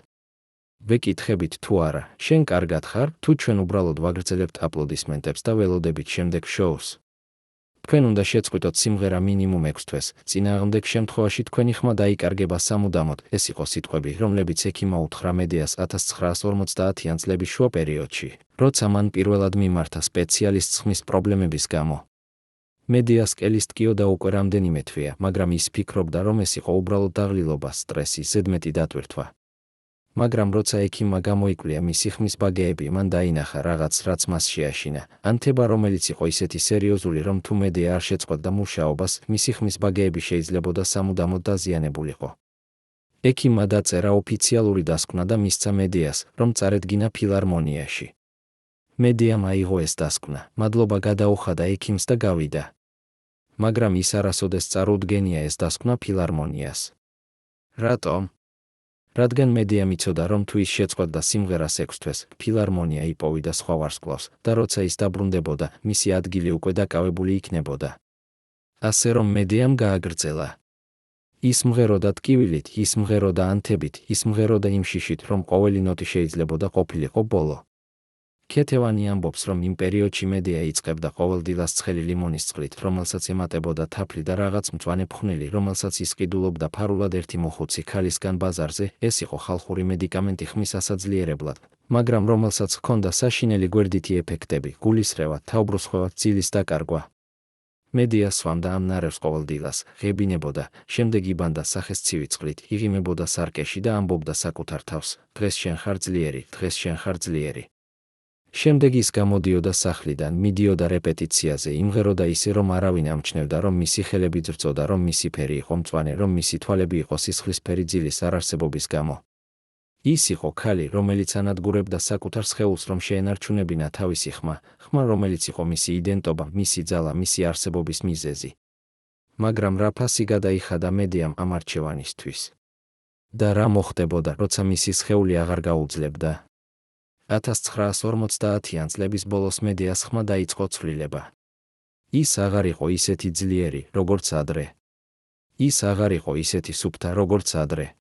ვეკითხებით თუ არა, შენ კარგად ხარ, თუ ჩვენ უბრალოდ ვაგრძელებთ აპლოდისმენტებს და ველოდებით შემდეგ შოუს? თქვენ უნდა შეწყვიტოთ სიმღერა მინიმუმ 6 თვეს, წინააღმდეგ შემთხვევაში თქვენი ხმა დაიკარგება სამუდამოდ. ეს იყო სიტყვები, რომლებიც ექიმმა უთხრა მედიას 1950-იან წლების შუა პერიოდში, როცა მან პირველად მიმართა სპეციალისტს ხმის პრობლემების გამო. მედიას კელის ტკიოდა უკვე რამდენიმე თვეა, მაგრამ ის ფიქრობდა, რომ ეს იყო უბრალოდ დაღლილობა, სტრესი, ზედმეტი დატვირთვა. მაგრამ როცა ექიმმა გამოიკვლია მისი ხმის ბაგეები, მან დაინახა რაღაც, რაც მას შეაშინა. ანთება, რომელიც იყო ისეთი სერიოზული, რომ თუ მედია არ შეწყვეტდა მუშაობას, მისი ხმის ბაგეები შეიძლებოდა სამუდამოდ დაზიანებულიყო. ექიმმა დაწერა ოფიციალური დასკვნა და მისცა მედიას, რომ წარედგინა ფილარმონიაში. მედიამ აიღო ეს დასკვნა, მადლობა გადაუხადა ექიმს და გავიდა. მაგრამ ის არასოდეს წარუდგენია ეს დასკვნა ფილარმონიას. რატომ? რადგან მედიამ იცოდა, რომ თუ ის შეწყვეტდა სიმღერას 6 თვეს, ფილარმონია იპოვიდა სხვა ვარსკვლავს და როცა ის დაბრუნდებოდა, მისი ადგილი უკვე დაკავებული იქნებოდა. ასე რომ მედიამ გააგრძელა. ის მღეროდა ტკივილით, ის მღეროდა ანთებით, ის მღეროდა იმ შიშით, რომ ყოველი ნოტი შეიძლებოდა ყოფილიყო ბოლო. ქეთევანი ამბობს, რომ იმ პერიოდში მედია იწყებდა ყოველდილას ცხელი ლიმონის წყლით, რომელსაც ემატებოდა თაფლი და რაღაც მწვანე ფხვნილი, რომელსაც ისყიდულობდა ფარულად ერთი მოხუცი ქალისგან ბაზარზე, ეს იყო ხალხური მედიკამენტი ხმის ასაძლიერებლად, მაგრამ რომელსაც ჰქონდა საშინელი გვერდითი ეფექტები, გულისრევა, თავბრუსხვევა, ძილის დაკარგვა. მედია სვამდა ამ ნარევს ყოველდილას, ღებინებოდა, შემდეგ იბანდა სახეს ცივი წყლით, იღიმებოდა სარკეში და ამბობდა საკუთარ თავს, დღეს შენ ხარ ძლიერი, დღეს შენ ხარ ძლიერი. შემდეგ ის გამოდიოდა სახლიდან, მიდიოდა რეპეტიციაზე, იმღეროდა ისე, რომ არავინ ამჩნევდა, რომ მისი ხელები ძრწოდა, რომ მისი ფერი იყო მწვანე, რომ მისი თვალები იყო სისხლისფერი ძილის არარსებობის გამო. ის იყო ქალი, რომელიც ანადგურებდა საკუთარ სხეულს, რომ შეენარჩუნებინა თავისი ხმა, რომელიც იყო მისი იდენტობა, მისი ძალა, მისი არსებობის მიზეზი. მაგრამ რა ფასი გადაიხადა მედიამ ამ არჩევანისთვის? და რა მოხდებოდა, როცა მისი სხეული აღარ გაუძლებდა? 1950-იან წლების ბოლოს მედიას ხმა დაიწყო ცვლილება. ის აღარ იყო ისეთი ძლიერი, როგორც ადრე. ის აღარ იყო ისეთი სუფთა, როგორც ადრე.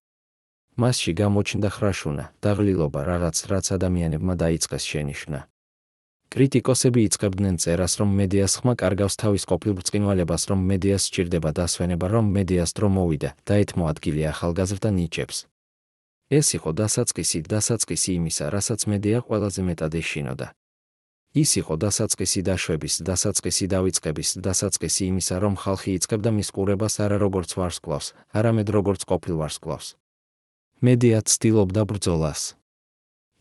მასში გამოჩნდა ხრაშუნა, დაღლილობა, რაღაც, რაც ადამიანებმა დაიწყეს შენიშვნა. კრიტიკოსები იწყებდნენ წერას, რომ მედიას ხმა კარგავს თავის ყოფილ ბრწყინვალებას, რომ მედიას სჭირდება დასვენება, რომ მედიას დრო მოვიდა, დაეთმო ადგილი ახალგაზრდა ნიჭებს. ეს იყო დასაწყისი იმისა, რასაც მედია ყველაზე მეტად ეშინოდა. ის იყო დასაწყისი დაშვების, დასაწყისი დავიწყების, დასაწყისი იმისა, რომ ხალხი იწყებდა მის ყურებას არა როგორც ვარსკვლავს, არამედ როგორც ყოფილ ვარსკვლავს. მედია ცდილობდა ბრძოლას.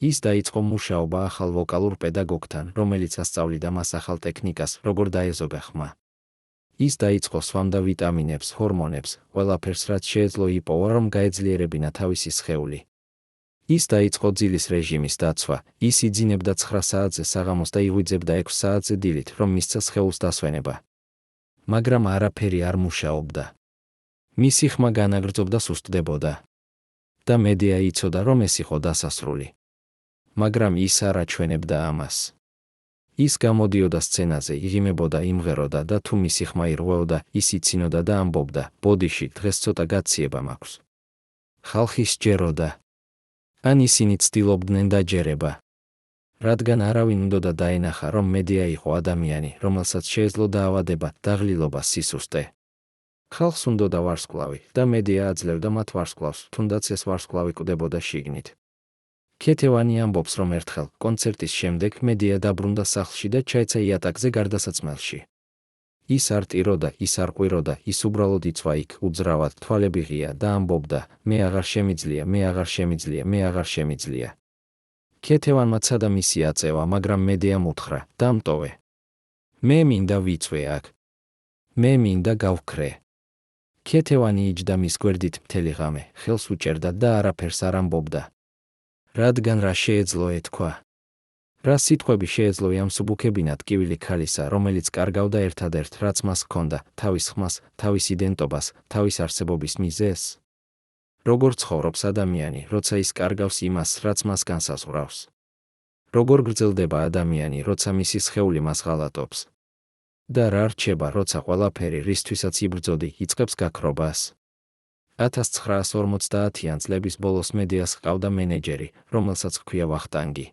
ის დაიწყო მუშაობა ახალ ვოკალურ პედაგოგთან, რომელიც ასწავლიდა მას ახალ ტექნიკას, როგორ დაეზოგა ხმა. ის დაიწყო სვამდა ვიტამინებს, ჰორმონებს, ყველაფერს, რაც შეეძლო იპოვა, რომ გაეძლიერებინა თავისი სხეული. ის დაიწყო ძილის რეჟიმის დაცვა, ის იძინებდა 9 საათზე საღამოს და იღვიძებდა 6 საათზე დილით, რომ მისცა სხეულს დასვენება. მაგრამ არაფერი არ მუშაობდა. მისი ხმა განაგრძობდა სუსტდებოდა. და მედია იცოდა, რომ ეს იყო დასასრული. მაგრამ ის არ აჩვენებდა ამას. ის გამოდიოდა სცენაზე, იღიმებოდა, იმღეროდა და თუ მისი ხმა ირღვეოდა, ის იცინოდა და ამბობდა, ბოდიში, დღეს ცოტა გაციება მაქვს. ხალხი სჯეროდა. ან ისინი ცდილობდნენ დაჯერება. რადგან არავინ უნდოდა დაენახა, რომ მედია იყო ადამიანი, რომელსაც შეეძლო დაავადება, დაღლილობა, სისუსტე. ხალხს უნდოდა ვარსკვლავი და მედია აძლევდა მათ ვარსკვლავს, თუნდაც ეს ვარსკვლავი კვდებოდა შიგნით. ქეთევანი ამბობს, რომ ერთხელ, კონცერტის შემდეგ მედია დაბრუნდა სახლში და ჩაეცა იატაკზე გარდასაცმელში. ის არ ტიროდა, ის არ ყვიროდა, ის უბრალოდ იცვა იქ, უძრავად, თვალები ღია და ამბობდა, მე აღარ შემიძლია, მე აღარ შემიძლია, მე აღარ შემიძლია. ქეთევანმა ცადა მისი აწევა, მაგრამ მედიამ უთხრა, დამტოვე. მე მინდა ვიცვე აქ. მე მინდა გავქრე. ქეთევანი იჯდა მის გვერდით მთელი ღამე, ხელს უჭერდა და არაფერს არ ამბობდა. რადგან რა შეეძლო ეთქვა? რა სიტყვები შეეძლო იამსუბუქებინა ტკივილი ქალისა, რომელიც კარგავდა ერთადერთ, რაც მას ჰქონდა, თავის ხმას, თავის იდენტობას, თავის არსებობის მიზეზს? როგორ ცხოვრობს ადამიანი, როცა ის კარგავს იმას, რაც მას განსაზღვრავს? როგორ გრძელდება ადამიანი, როცა მისი სხეული მას ღალატობს? და რა რჩება, როცა ყველაფერი, რისთვისაც იბრძოდი, იწყებს გაქრობას? 1950-იან წლების ბოლოს მედიას ჰყავდა მენეჯერი, რომელსაც ჰქვია ვახტანგი.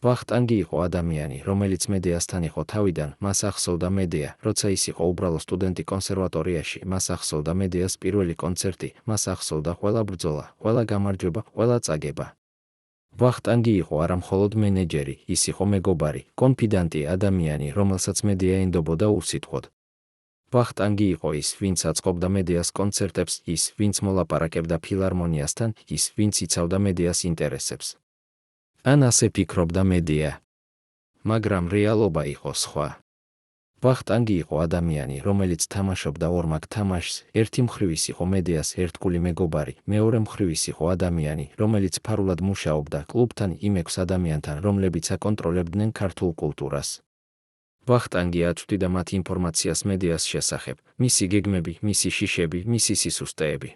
ვახტანგი იყო ადამიანი, რომელიც მედიასთან იყო თავიდან, მას ახსოვდა მედია, როცა ის იყო უბრალო სტუდენტი კონსერვატორიაში, მას ახსოვდა მედიას პირველი კონცერტი, მას ახსოვდა ყველა ბრძოლა, ყველა გამარჯვება, ყველა წაგება. ვახტანგი იყო არა მხოლოდ მენეჯერი, ის იყო მეგობარი, კონფიდანტი ადამიანი, რომელსაც მედია ენდობოდა უსიტყვოდ. ვახტანგი იყო ის, ვინც აწყობდა მედიას კონცერტებს, ის, ვინც მოლაპარაკებდა ფილარმონიასთან, ის, ვინც იცავდა მედიას ინტერესებს. ან ასე ფიქრობდა მედია. მაგრამ რეალობა იყო სხვა. ვახტანგი იყო ადამიანი, რომელიც თამაშობდა ორმაგ თამაშს, ერთი მხრივ ის იყო მედიას ერთგული მეგობარი, მეორე მხრივ ის იყო ადამიანი, რომელიც ფარულად მუშაობდა კლუბთან იმ 6 ადამიანთან, რომლებიც აკონტროლებდნენ ქართულ კულტურას. ვახტანგი აწვდიდა მათ ინფორმაციას მედიას შესახებ, მისი გეგმები, მისი შიშები, მისი სისუსტეები.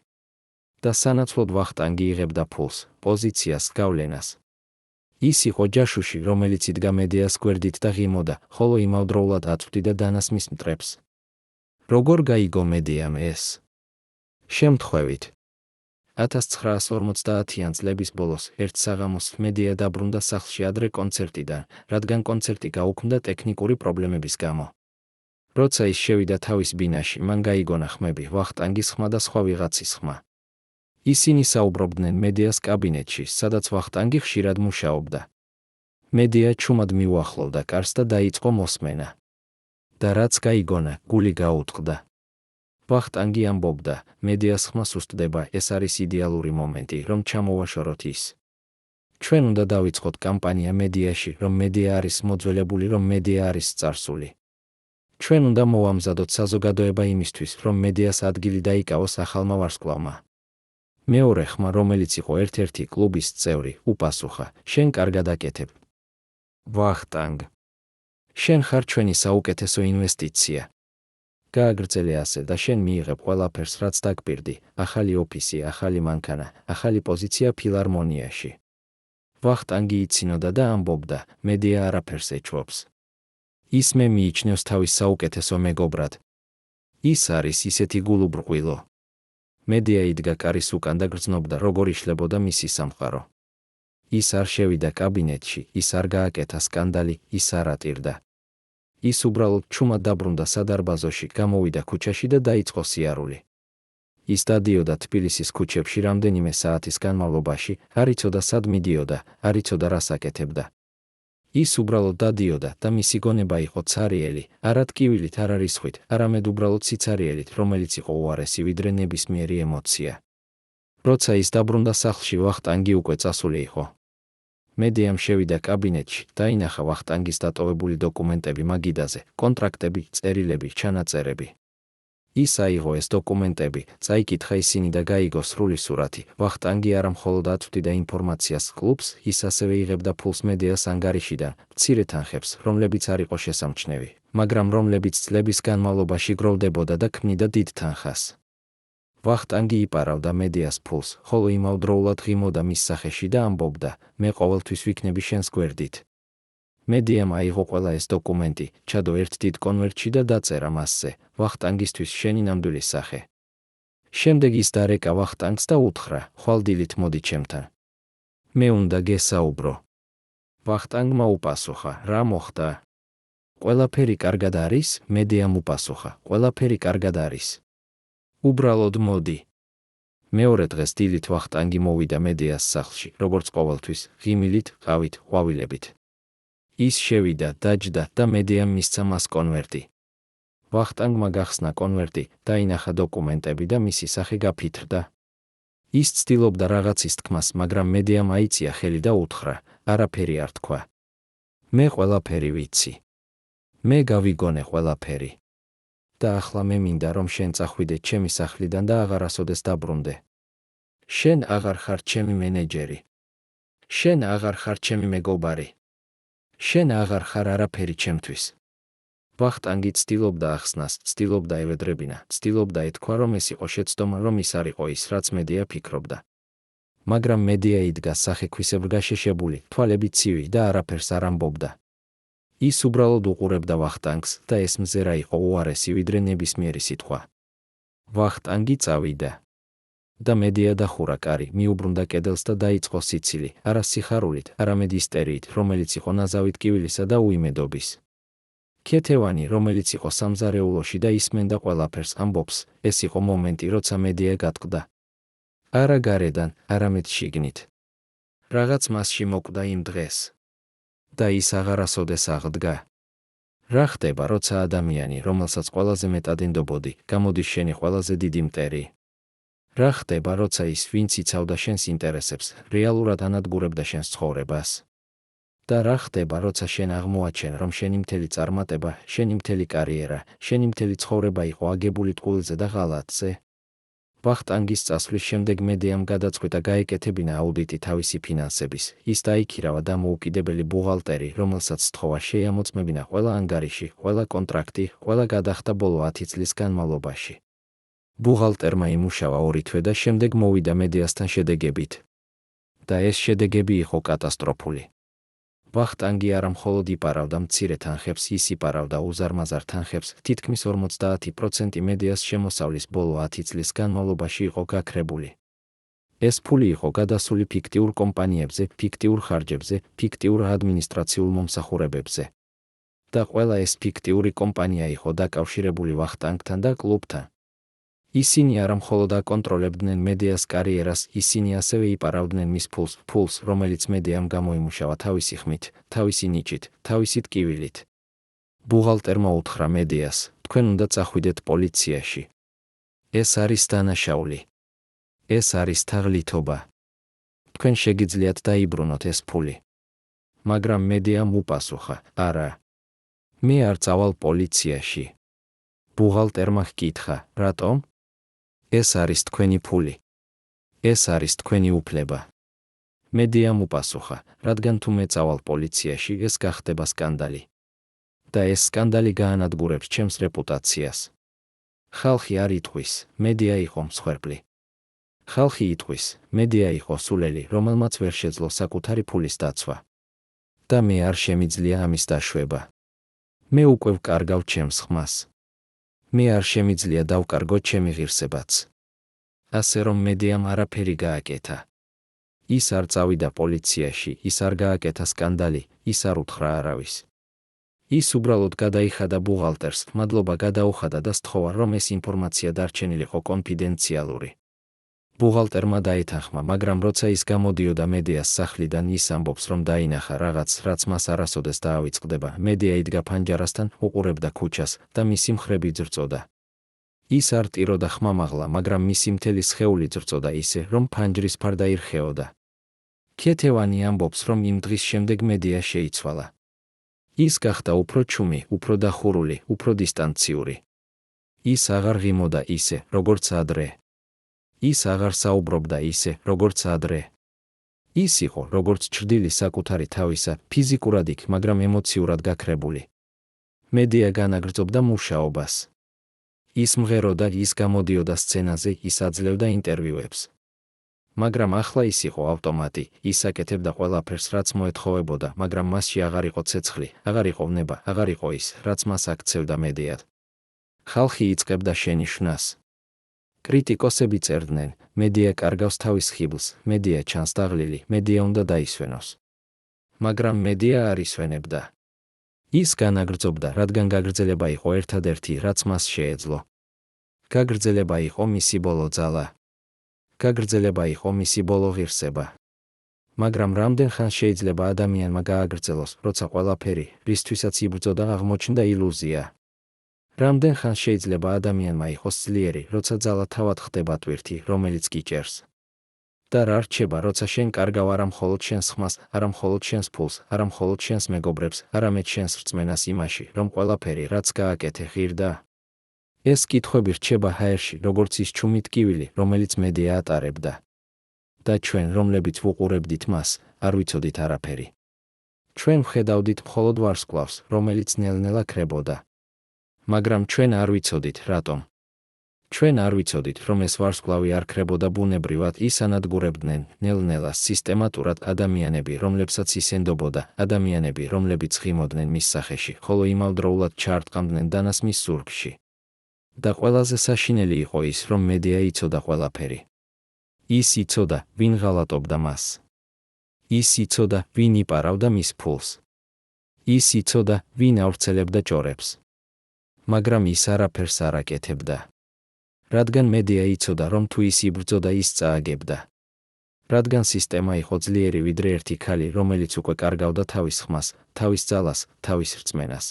და სანაცვლოდ ვახტანგი იღებდა ფულს, პოზიციას, გავლენას. ის იყო ჯაშუში, რომელიც იდგა მედიას გვერდით და ღიმოდა, ხოლო იმავდროულად აწვდიდა დანასმის მტრებს. როგორ გაიგო მედიამ ეს? შემთხვევით 1950-იან წლების ბოლოს ერთ საღამოს მედია დაბრუნდა სახლში ადრე კონცერტიდან, რადგან კონცერტი გაუქმდა ტექნიკური პრობლემების გამო. როცა ის შევიდა თავის ბინაში, მან გაიგონა ხმები, ვახტანგის ხმა და სხვა ვიღაცის ხმა. ისინი საუბრობდნენ მედიას კაბინეტში, სადაც ვახტანგი ხშირად მუშაობდა. მედია ჩუმად მიუახლოვდა კარს და დაიწყო მოსმენა. და რაც გაიგონა, გული გაუტყდა. ვახტანგი ამბობდა, მედიას ხმა სუსტდება, ეს არის იდეალური მომენტი, რომ ჩამოვაშოროთ ის. ჩვენ უნდა დავიწყოთ კამპანია მედიაში, რომ მედია არის მოძველებული, რომ მედია არის წარსული. ჩვენ უნდა მოვამზადოთ საზოგადოება იმისთვის, რომ მედიას ადგილი დაიკავოს ახალმა ვარსკვლავმა. მეორე ხმა, რომელიც იყო ერთ-ერთი კლუბის წევრი, უპასუხა, შენ კარგად აკეთებ. ვახტანგ, შენ ხარ ჩვენი საუკეთესო ინვესტიცია. გააგრძელე ასე და შენ მიიღებ ყველაფერს, რაც დაგპირდი, ახალი ოფისი, ახალი მანქანა, ახალი პოზიცია ფილარმონიაში. ვახტანგი იცინოდა და ამბობდა, მედია არაფერს ეჩვობს. ის მე მიიჩნევს თავის საუკეთესო მეგობრად. ის არის ისეთი გულუბრყვილო. მედია იდგა კარის უკან და გრძნობდა, როგორ იშლებოდა მისი სამყარო. ის არ შევიდა კაბინეტში, ის არ გააკეთა სკანდალი, ის არ ატირდა. ის უბრალოდ ჩუმად დაბრუნდა სადარბაზოში, გამოვიდა ქუჩაში და დაიწყო სიარული. ის დადიოდა თბილისის ქუჩებში რამდენიმე საათის განმავლობაში, არ იცოდა სად მიდიოდა, არ იცოდა რას აკეთებდა. ის უბრალოდ დადიოდა და მისი გონება იყო ცარიელი, არა ტკივილით, არა რისხვით, არამედ უბრალოდ სიცარიელით, რომელიც იყო უარესი ვიდრე ნებისმიერი ემოცია. როცა ის დაბრუნდა სახლში, ვახტანგი უკვე წასული იყო. მედიამ შევიდა კაბინეტში, დაინახა ვახტანგის დატოვებული დოკუმენტები მაგიდაზე, კონტრაქტები, წერილები, ჩანაწერები. ის აიღო ეს დოკუმენტები, წაიკითხა ისინი და გაიგო სრული სურათი. ვახტანგი არა მხოლოდ აწვდიდა ინფორმაციას კლუბს, ის ასევე იღებდა ფულს მედიას ანგარიშიდან, მცირე თანხებს, რომლებიც არ იყო შესამჩნევი, მაგრამ რომლებიც წლების განმავლობაში გროვდებოდა და ქმნიდა დიდ თანხას. ვახტანგი იპარავდა მედიას ფულს, ხოლო იმავდროულად ღიმოდა მის სახეში და ამბობდა, მე ყოველთვის ვიქნები შენს გვერდით. მედიამ აიღო ყველა ეს დოკუმენტი, ჩადო ერთ დიდ კონვერტში და დაწერა მასზე, ვახტანგისთვის შენი ნამდვილი სახე. შემდეგ ის დარეკა ვახტანგს და უთხრა, ხვალ-დილით მოდი ჩემთან. მე უნდა გესაუბრო. ვახტანგმა უპასუხა, რა მოხდა? ყველაფერი კარგად არის? მედიამ უპასუხა, ყველაფერი კარგად არის. უბრალოდ მოდი. მეორე დღეს დილით ვახტანგი მოვიდა მედიას სახლში, როგორც ყოველთვის, ღიმილით, ყავით, ყვავილებით. ის შევიდა, დაჯდა და მედიამ მისცა მას კონვერტი. ვახტანგმა გახსნა კონვერტი, დაინახა დოკუმენტები და მისი სახე გაფითრდა. ის ცდილობდა რაღაცის თქმას, მაგრამ მედიამ აიწია ხელი და უთხრა, არაფერი არ თქვა. მე ყველაფერი ვიცი. მე გავიგონე ყველაფერი. და ახლა მე მინდა რომ შენ წახვიდე ჩემი სახლიდან და აღარასოდეს დაბრუნდე. შენ აღარ ხარ ჩემი მენეჯერი. შენ აღარ ხარ ჩემი მეგობარი. შენ აღარ ხარ არაფერი ჩემთვის. ვახტანგი ცდილობდა ახსნას, ცდილობდა ევედრებინა, ცდილობდა ეთქვა, რომ ეს იყო შეცდომა, რომ ის არ იყო ის, რაც მედია ფიქრობდა. მაგრამ მედია იდგა სახექვისებრ გაშეშებული, თვალები ცივი და არაფერს არ ამბობდა. ის უბრალოდ უყურებდა ვახტანგს და ეს მზერა იყო უარესი ვიდრე ნებისმიერი სიტყვა. ვახტანგი წავიდა. და მედია დახურა კარი, მიუბრუნდა კედელს და დაიწყო სიცილი, არა სიხარულით, არამედ ისტერიით, რომელიც იყო ნაზავი ტკივილისა და უიმედობის. ქეთევანი, რომელიც იყო სამზარეულოში და ისმენდა ყველაფერს, ამბობს, ეს იყო მომენტი, როცა მედია გატყდა. არა გარედან, არამედ შიგნით. რაღაც მასში მოკვდა იმ დღეს. და ის აღარასოდეს აღდგა. რა ხდება, როცა ადამიანი, რომელსაც ყველაზე მეტად ენდობოდი, გამოდის შენი ყველაზე დიდი მტერი? რა ხდება, როცა ის, ვინც იცავდა შენს ინტერესებს, რეალურად ანადგურებდა შენს ცხოვრებას? და რა ხდება, როცა შენ აღმოაჩენ, რომ შენი მთელი წარმატება, შენი მთელი კარიერა, შენი მთელი ცხოვრება იყო აგებული ტყუილზე და ღალატზე? ვახტანგის წასვლის შემდეგ მედიამ გადაწყვიტა გაეკეთებინა აუდიტი თავისი ფინანსების. ის დაიქირავა დამოუკიდებელი ბუღალტერი, რომელსაც სთხოვა შეამოწმებინა ყველა ანგარიში, ყველა კონტრაქტი, ყველა გადახდა ბოლო 10 წლის განმავლობაში. ბუღალტერმა იმუშავა 2 თვე და შემდეგ მოვიდა მედიასთან შედეგებით. და ეს შედეგები იყო კატასტროფული. ვახტანგი არა მხოლოდ იპარავდა მცირე თანხებს, ის იპარავდა უზარმაზარ თანხებს, თითქმის 50% მედიას შემოსავლის ბოლო 10 წლის განმავლობაში იყო გაქრებული. ეს ფული იყო გადასული ფიქტიურ კომპანიებზე, ფიქტიურ ხარჯებზე, ფიქტიურ ადმინისტრაციულ მომსახურებებზე. და ყველა ეს ფიქტიური კომპანია იყო დაკავშირებული ვახტანგთან და კლუბთან. ისინი არა მხოლოდ აკონტროლებდნენ მედიას კარიერას, ისინი ასევე იპარავდნენ მის ფულს, რომელიც მედიამ გამოიმუშავა თავისი ხმით, თავისი ნიჭით, თავისი ტკივილით. ბუღალტერმა უთხრა მედიას, თქვენ უნდა წახვიდეთ პოლიციაში. ეს არის დანაშაული. ეს არის თაღლითობა. თქვენ შეგიძლიათ დაიბრუნოთ ეს ფული. მაგრამ მედიამ უპასუხა, არა. მე არ წავალ პოლიციაში. ბუღალტერმა ჰკითხა, რატომ? ეს არის თქვენი ფული. ეს არის თქვენი უფლება. მედიამ უპასუხა, რადგან თუ მე წავალ პოლიციაში, ეს გახდება სკანდალი. და ეს სკანდალი გაანადგურებს ჩემს რეპუტაციას. ხალხი არ იტყვის, მედია იყო მსხვერპლი. ხალხი იტყვის, მედია იყო სულელი, რომელმაც ვერ შეძლო საკუთარი ფულის დაცვა. და მე არ შემიძლია ამის დაშვება. მე უკვე ვკარგავ ჩემს ხმას. მე არ შემიძლია დავკარგო ჩემი ღირსებაც. ასე რომ მედიამ არაფერი გააკეთა. ის არ წავიდა პოლიციაში, ის არ გააკეთა სკანდალი, ის არ უთხრა არავის. ის უბრალოდ გადაიხადა ბუღალტერს, მადლობა გადაუხადა და სთხოვა, რომ ეს ინფორმაცია დარჩენილიყო კონფიდენციალური. ბუღალტერმა დაეთანხმა, მაგრამ როცა ის გამოდიოდა მედიას სახლიდან, ის ამბობს, რომ დაინახა რაღაც, რაც მას არასოდეს დაავიწყდება. მედია იდგა ფანჯარასთან, უყურებდა ქუჩას და მისი მხრები ძრწოდა. ის არ ტიროდა ხმამაღლა, მაგრამ მისი მთელი სხეული ძრწოდა ისე, რომ ფანჯრის ფარდა ირხეოდა. ქეთევანი ამბობს, რომ იმ დღის შემდეგ მედია შეიცვალა. ის გახდა უფრო ჩუმი, უფრო დახურული, უფრო დისტანციური. ის აღარ ღიმოდა ისე, როგორც ადრე. ის აღარ საუბრობდა ისე, როგორც ადრე. ის იყო, როგორც ჩრდილი საკუთარი თავისა, ფიზიკურად იქ, მაგრამ ემოციურად გაქრებული. მედია განაგრძობდა მუშაობას. ის მღეროდა, ის გამოდიოდა სცენაზე, ის აძლევდა ინტერვიუებს. მაგრამ ახლა ის იყო ავტომატი, ის აკეთებდა ყველაფერს, რაც მოეთხოვებოდა, მაგრამ მასში აღარ იყო ცეცხლი, აღარ იყო ნება, აღარ იყო ის, რაც მას აქცევდა მედიად. ხალხი იწყებდა შენიშვნას. კრიტიკოსები წერდნენ, მედია კარგავს თავის ხიბლს, მედია ჩანს დაღლილი, მედია უნდა დაისვენოს. მაგრამ მედია არ ისვენებდა. ის განაგრძობდა, რადგან გაგრძელება იყო ერთადერთი, რაც მას შეეძლო. გაგრძელება იყო მისი ბოლო ძალა. გაგრძელება იყო მისი ბოლო ღირსება. მაგრამ რამდენ ხანს შეიძლება ადამიანმა გააგრძელოს, როცა ყველაფერი, რისთვისაც იბრძოდა, აღმოჩნდა ილუზია? რამდენ ხანს შეიძლება ადამიანმა იყოს ძლიერი, როცა ძალა თავად ხდება ტვირთი, რომელიც კი ჭერს? და რა რჩება, როცა შენ კარგავ არა მხოლოდ შენს ხმას, არა მხოლოდ შენს ფულს, არა მხოლოდ შენს მეგობრებს, არამედ შენს რწმენას იმაში, რომ ყველაფერი, რაც გააკეთე, ღირდა? ეს კითხვები რჩება ჰაერში, როგორც ის ჩუმი ტკივილი, რომელიც მედია ატარებდა. და ჩვენ, რომლებიც ვუყურებდით მას, არ ვიცოდით არაფერი. ჩვენ ვხედავდით მხოლოდ ვარსკვლავს, რომელიც ნელ-ნელა ქრებოდა. მაგრამ ჩვენ არ ვიცოდით, რატომ. ჩვენ არ ვიცოდით, რომ ეს ვარსკვლავი არ ქრებოდა ბუნებრივად, ის ანადგურებდნენ ნელ-ნელა სისტემატურად ადამიანები, რომლებსაც ის ენდობოდა, ადამიანები, რომლებიც ღიმოდნენ მის სახეში, ხოლო იმავდროულად ჩაარტყამდნენ დანას მის ზურგში. და ყველაზე საშინელი იყო ის, რომ მედია იცოდა ყველაფერი. ის იცოდა, ვინ ღალატობდა მას. ის იცოდა, ვინ იპარავდა მის ფულს. ის იცოდა, ვინ ავრცელებდა ჭორებს. მაგრამ ის არაფერს არ აკეთებდა. რადგან მედია იცოდა, რომ თუ ის იბრძოდა, ის წააგებდა. რადგან სისტემა იყო ძლიერი ვიდრე ერთი ქალი, რომელიც უკვე კარგავდა თავის ხმას, თავის ძალას, თავის რწმენას.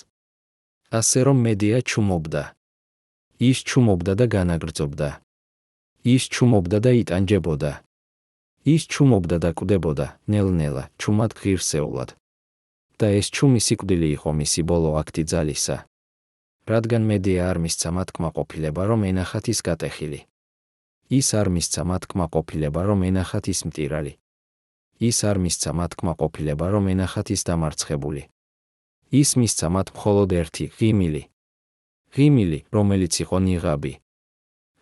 ასე რომ მედია ჩუმობდა. ის ჩუმობდა და განაგრძობდა. ის ჩუმობდა და იტანჯებოდა. ის ჩუმობდა და კვდებოდა, ნელ-ნელა, ჩუმად ღირსეულად. და ეს ჩუმი სიკვდილი იყო მისი ბოლო აქტი ძალისა. რადგან მედია არ მისცა მათ კმაყოფილება, რომ ენახათ ის გატეხილი. ის არ მისცა მათ კმაყოფილება, რომ ენახათ ის მტირალი. ის არ მისცა მათ კმაყოფილება, რომ ენახათ ის დამარცხებული. ის მისცა მათ მხოლოდ ერთი ღიმილი. ღიმილი, რომელიც იყო ნიღაბი.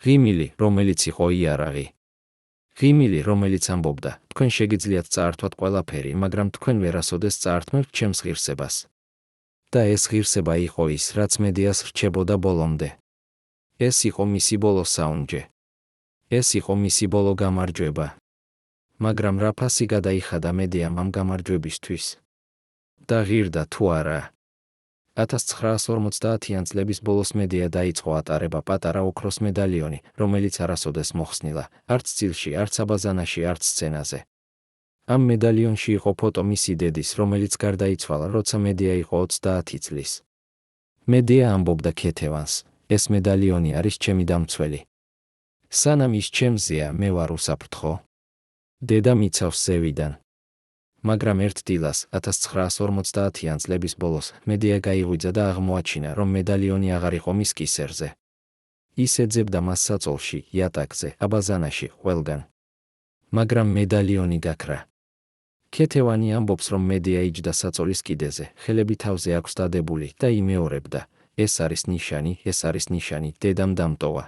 ღიმილი, რომელიც იყო იარაღი. ღიმილი, რომელიც ამბობდა, თქვენ შეგიძლიათ წაართვათ ყველაფერი, მაგრამ თქვენ ვერასოდეს წაართმევთ ჩემს ღირსებას. და ეს ღირსება იყო ის, რაც მედიას რჩებოდა ბოლომდე. ეს იყო მისი ბოლო საუნჯე. ეს იყო მისი ბოლო გამარჯვება. მაგრამ რა ფასი გადაიხადა მედიამ ამ გამარჯვებისთვის? და ღირდა თუ არა? 1950-იან წლების ბოლოს მედია დაიწყო ატარება პატარა ოქროს მედალიონი, რომელიც არასოდეს მოხსნილა, არც წილში, არც აბაზანაში, არც სცენაზე. ამ მედალიონში იყო ფოტო მისი დედის, რომელიც გარდაიცვალა, როცა მედია იყო 30 წლის. მედია ამბობდა ქეთევანს, ეს მედალიონი არის ჩემი დამცველი. სანამ ის ჩემზეა, მე ვარ უსაფრთხო. დედა მიცავს ზევიდან. მაგრამ ერთ დილას, 1950-იან წლების ბოლოს, მედია გაიღვიძა და აღმოაჩინა, რომ მედალიონი აღარ იყო მის კისერზე. ის ეძებდა მას საწოლში, იატაკზე, აბაზანაში, ყველგან. მაგრამ მედალიონი გაქრა. ქეთევანი ამბობს, რომ მედია იჯდა საწოლის კიდეზე, ხელები თავზე აქვს დადებული და იმეორებდა, ეს არის ნიშანი, ეს არის ნიშანი, დედამ დამტოვა.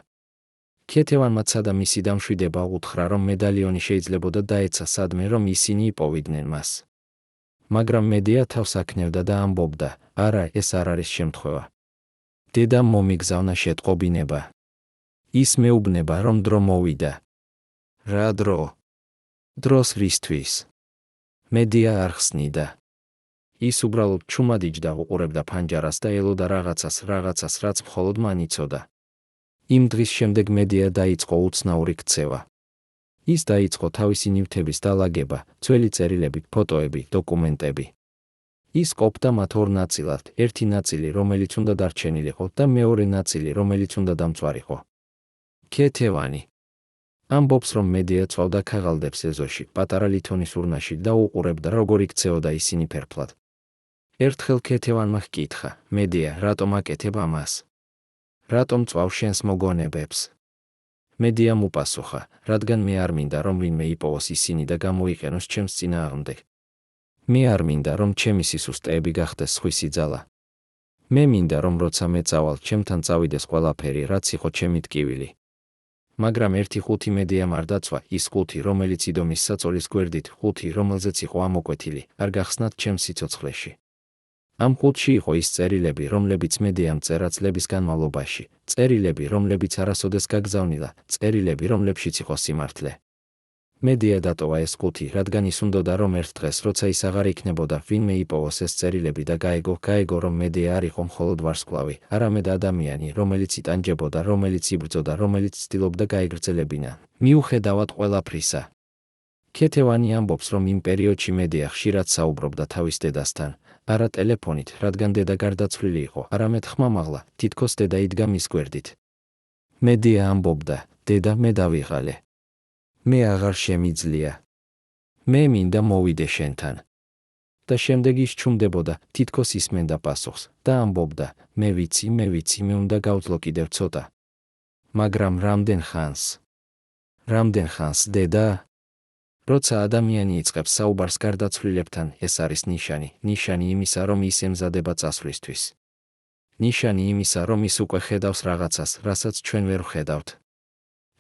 ქეთევანმა ცადა მისი დამშვიდება უთხრა, რომ მედალიონი შეიძლებოდა დაეცა სადმე, რომ ისინი იპოვიდნენ მას. მაგრამ მედია თავს აქნევდა და ამბობდა, არა, ეს არ არის შემთხვევა. დედამ მომიგზავნა შეტყობინება. ის მეუბნება, რომ დრო მოვიდა. რა დრო? დროს რისთვის? მედია არ ხსნიდა. ის უბრალოდ ჩუმად იჯდა, უყურებდა ფანჯარას და ელოდა რაღაცას, რაც მხოლოდ მან იცოდა. იმ დღის შემდეგ მედია დაიწყო უცნაური ქცევა. ის დაიწყო თავისი ნივთების დალაგება, ძველი წერილები, ფოტოები, დოკუმენტები. ის ყოფდა მათ ორ ნაწილად, ერთი ნაწილი, რომელიც უნდა დარჩენილიყო და მეორე ნაწილი, რომელიც უნდა დამწვარიყო. ქეთევანი ამბობს, რომ მედია წვავდა ქაღალდებს ეზოში, პატარა ლითონის ურნაში და უყურებდა, როგორ იქცეოდა ისინი ფერფლად. ერთხელ ქეთევანმა ჰკითხა, მედია, რატომ აკეთებ ამას? რატომ წვავ შენს მოგონებებს? მედიამ უპასუხა, რადგან მე არ მინდა, რომ ვინმე იპოვოს ისინი და გამოიყენოს ჩემს წინააღმდეგ. მე არ მინდა, რომ ჩემი სისუსტეები გახდეს სხვისი ძალა. მე მინდა, რომ როცა მე წავალ, ჩემთან წავიდეს ყველაფერი, რაც იყო ჩემი ტკივილი. მაგრამ ერთი ხუთი მედიამ არ დაცვა, ის ხუთი, რომელიც იდომის საწოლის გვერდით, ხუთი, რომელზეც იყო ამოკვეთილი, არ გახსნათ ჩემს სიცოცხლეში. ამ ხუთში იყო ის წერილები, რომლებიც მედიამ წერა წლების განმავლობაში, წერილები, რომლებიც არასოდეს გაგზავნილა, წერილები, რომლებშიც იყო სიმართლე. მედია დატოვა ეს ხუთი, რადგან ის უნდოდა, რომ ერთ დღეს, როცა ის აღარ იქნებოდა, ვინმე იპოვოს ეს წერილები და გაეგო, რომ მედია არ იყო მხოლოდ ვარსკვლავი, არამედ ადამიანი, რომელიც იტანჯებოდა, რომელიც იბრძოდა, რომელიც ცდილობდა გაეგრძელებინა, მიუხედავად ყველაფრისა. ქეთევანი ამბობს, რომ იმ პერიოდში მედია ხშირად საუბრობდა თავის დედასთან, არა ტელეფონით, რადგან დედა გარდაცვლილი იყო, არამედ ხმამაღლა, თითქოს დედა იდგა მის გვერდით. მედია ამბობდა, დედა, მე დავიღალე. მე აღარ შემიძლია. მე მინდა მოვიდე შენთან. და შემდეგ ის ჩუმდებოდა, თითქოს ისმენდა პასუხს და ამბობდა, მე ვიცი, მე უნდა გავძლო კიდევ ცოტა. მაგრამ რამდენ ხანს, დედა? როცა ადამიანი იწყებს საუბარს გარდაცვლილებთან, ეს არის ნიშანი იმისა, რომ ის ემზადება წასვლისთვის. ნიშანი იმისა, რომ ის უკვე ხედავს რაღაცას, რასაც ჩვენ ვერ ვხედავთ.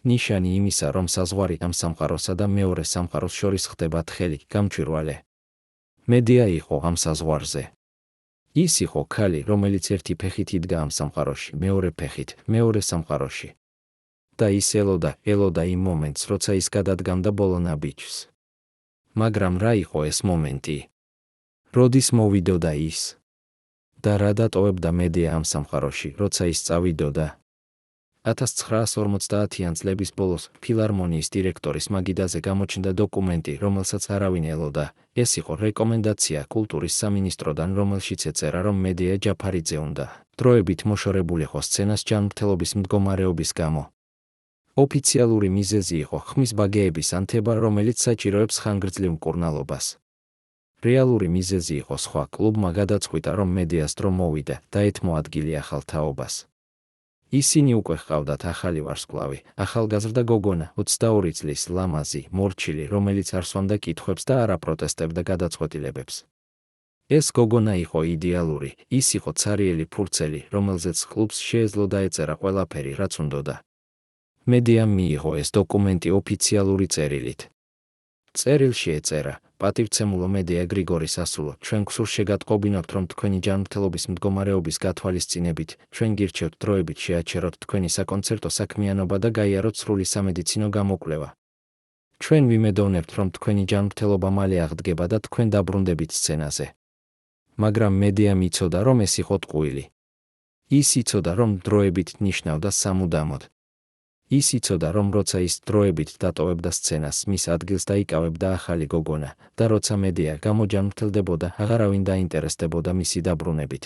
ნიშანი იმისა, რომ საზღვარი ამ სამყაროსა და მეორე სამყაროს შორის ხდება თხელი, გამჭვირვალე. მედია იყო ამ საზღვარზე. ის იყო ქალი, რომელიც ერთი ფეხით იდგა ამ სამყაროში, მეორე ფეხით, მეორე სამყაროში. და ის ელოდა იმ მომენტს, როცა ის გადადგამდა ბოლო ნაბიჯს. მაგრამ რა იყო ეს მომენტი? როდის მოვიდოდა ის? და რა დატოვებდა მედია ამ სამყაროში, როცა ის წავიდოდა? 1950-იან წლების ბოლოს ფილარმონიის დირექტორის მაგიდაზე გამოჩნდა დოკუმენტი, რომელსაც არავინ ელოდა. ეს იყო რეკომენდაცია კულტურის სამინისტროდან, რომელშიც ეწერა, რომ მედია ჯაფარიძე უნდა დროებით მოშორებულიყო სცენას ჯანმრთელობის მდგომარეობის გამო. ოფიციალური მიზეზი იყო ხმის ბაგეების ანთება, რომელიც საჭიროებს ხანგრძლივ მკურნალობას. რეალური მიზეზი იყო სხვა, კლუბმა გადაწყვიტა, რომ მედიას დრო მოვიდა და ეთმო ადგილი ახალ თაობას. ისინი უკვე ჰყავდათ ახალი ვარსკვლავი, ახალგაზრდა გოგონა, 22 წლის, ლამაზი, მორჩილი, რომელიც არ სვამდა კითხვებს და არ აპროტესტებდა გადაწყვეტილებებს. ეს გოგონა იყო იდეალური, ის იყო ცარიელი ფურცელი, რომელზეც კლუბს შეეძლო დაეწერა ყველაფერი, რაც უნდოდა. მედიამ მიიღო ეს დოკუმენტი ოფიციალური წერილით. წერილში ეწერა: პატივცემულო მედია გრიგორი სასულო, ჩვენ გსურს შეგატყობინებთ, რომ თქვენი ჯანმრთელობის მდგომარეობის გათვალისწინებით, ჩვენ გირჩევთ დროებით შეაჩეროთ თქვენი საკონცერტო საქმიანობა და გაიაროთ სრული სამედიცინო გამოკვლევა. ჩვენ ვიმედოვნებთ, რომ თქვენი ჯანმრთელობა მალე აღდგება და თქვენ დაბრუნდებით სცენაზე. მაგრამ მედიამ იცოდა, რომ ეს იყო ტყუილი. ის იცოდა, რომ დროებით ნიშნავდა სამუდამოდ. ის იცოდა, რომ როცა ის დროებით დატოვებდა სცენას, მის ადგილს დაიკავებდა ახალი გოგონა და როცა მედია გამოჯანმრთელდებოდა, აღარავინ დაინტერესდებოდა მისი დაბრუნებით.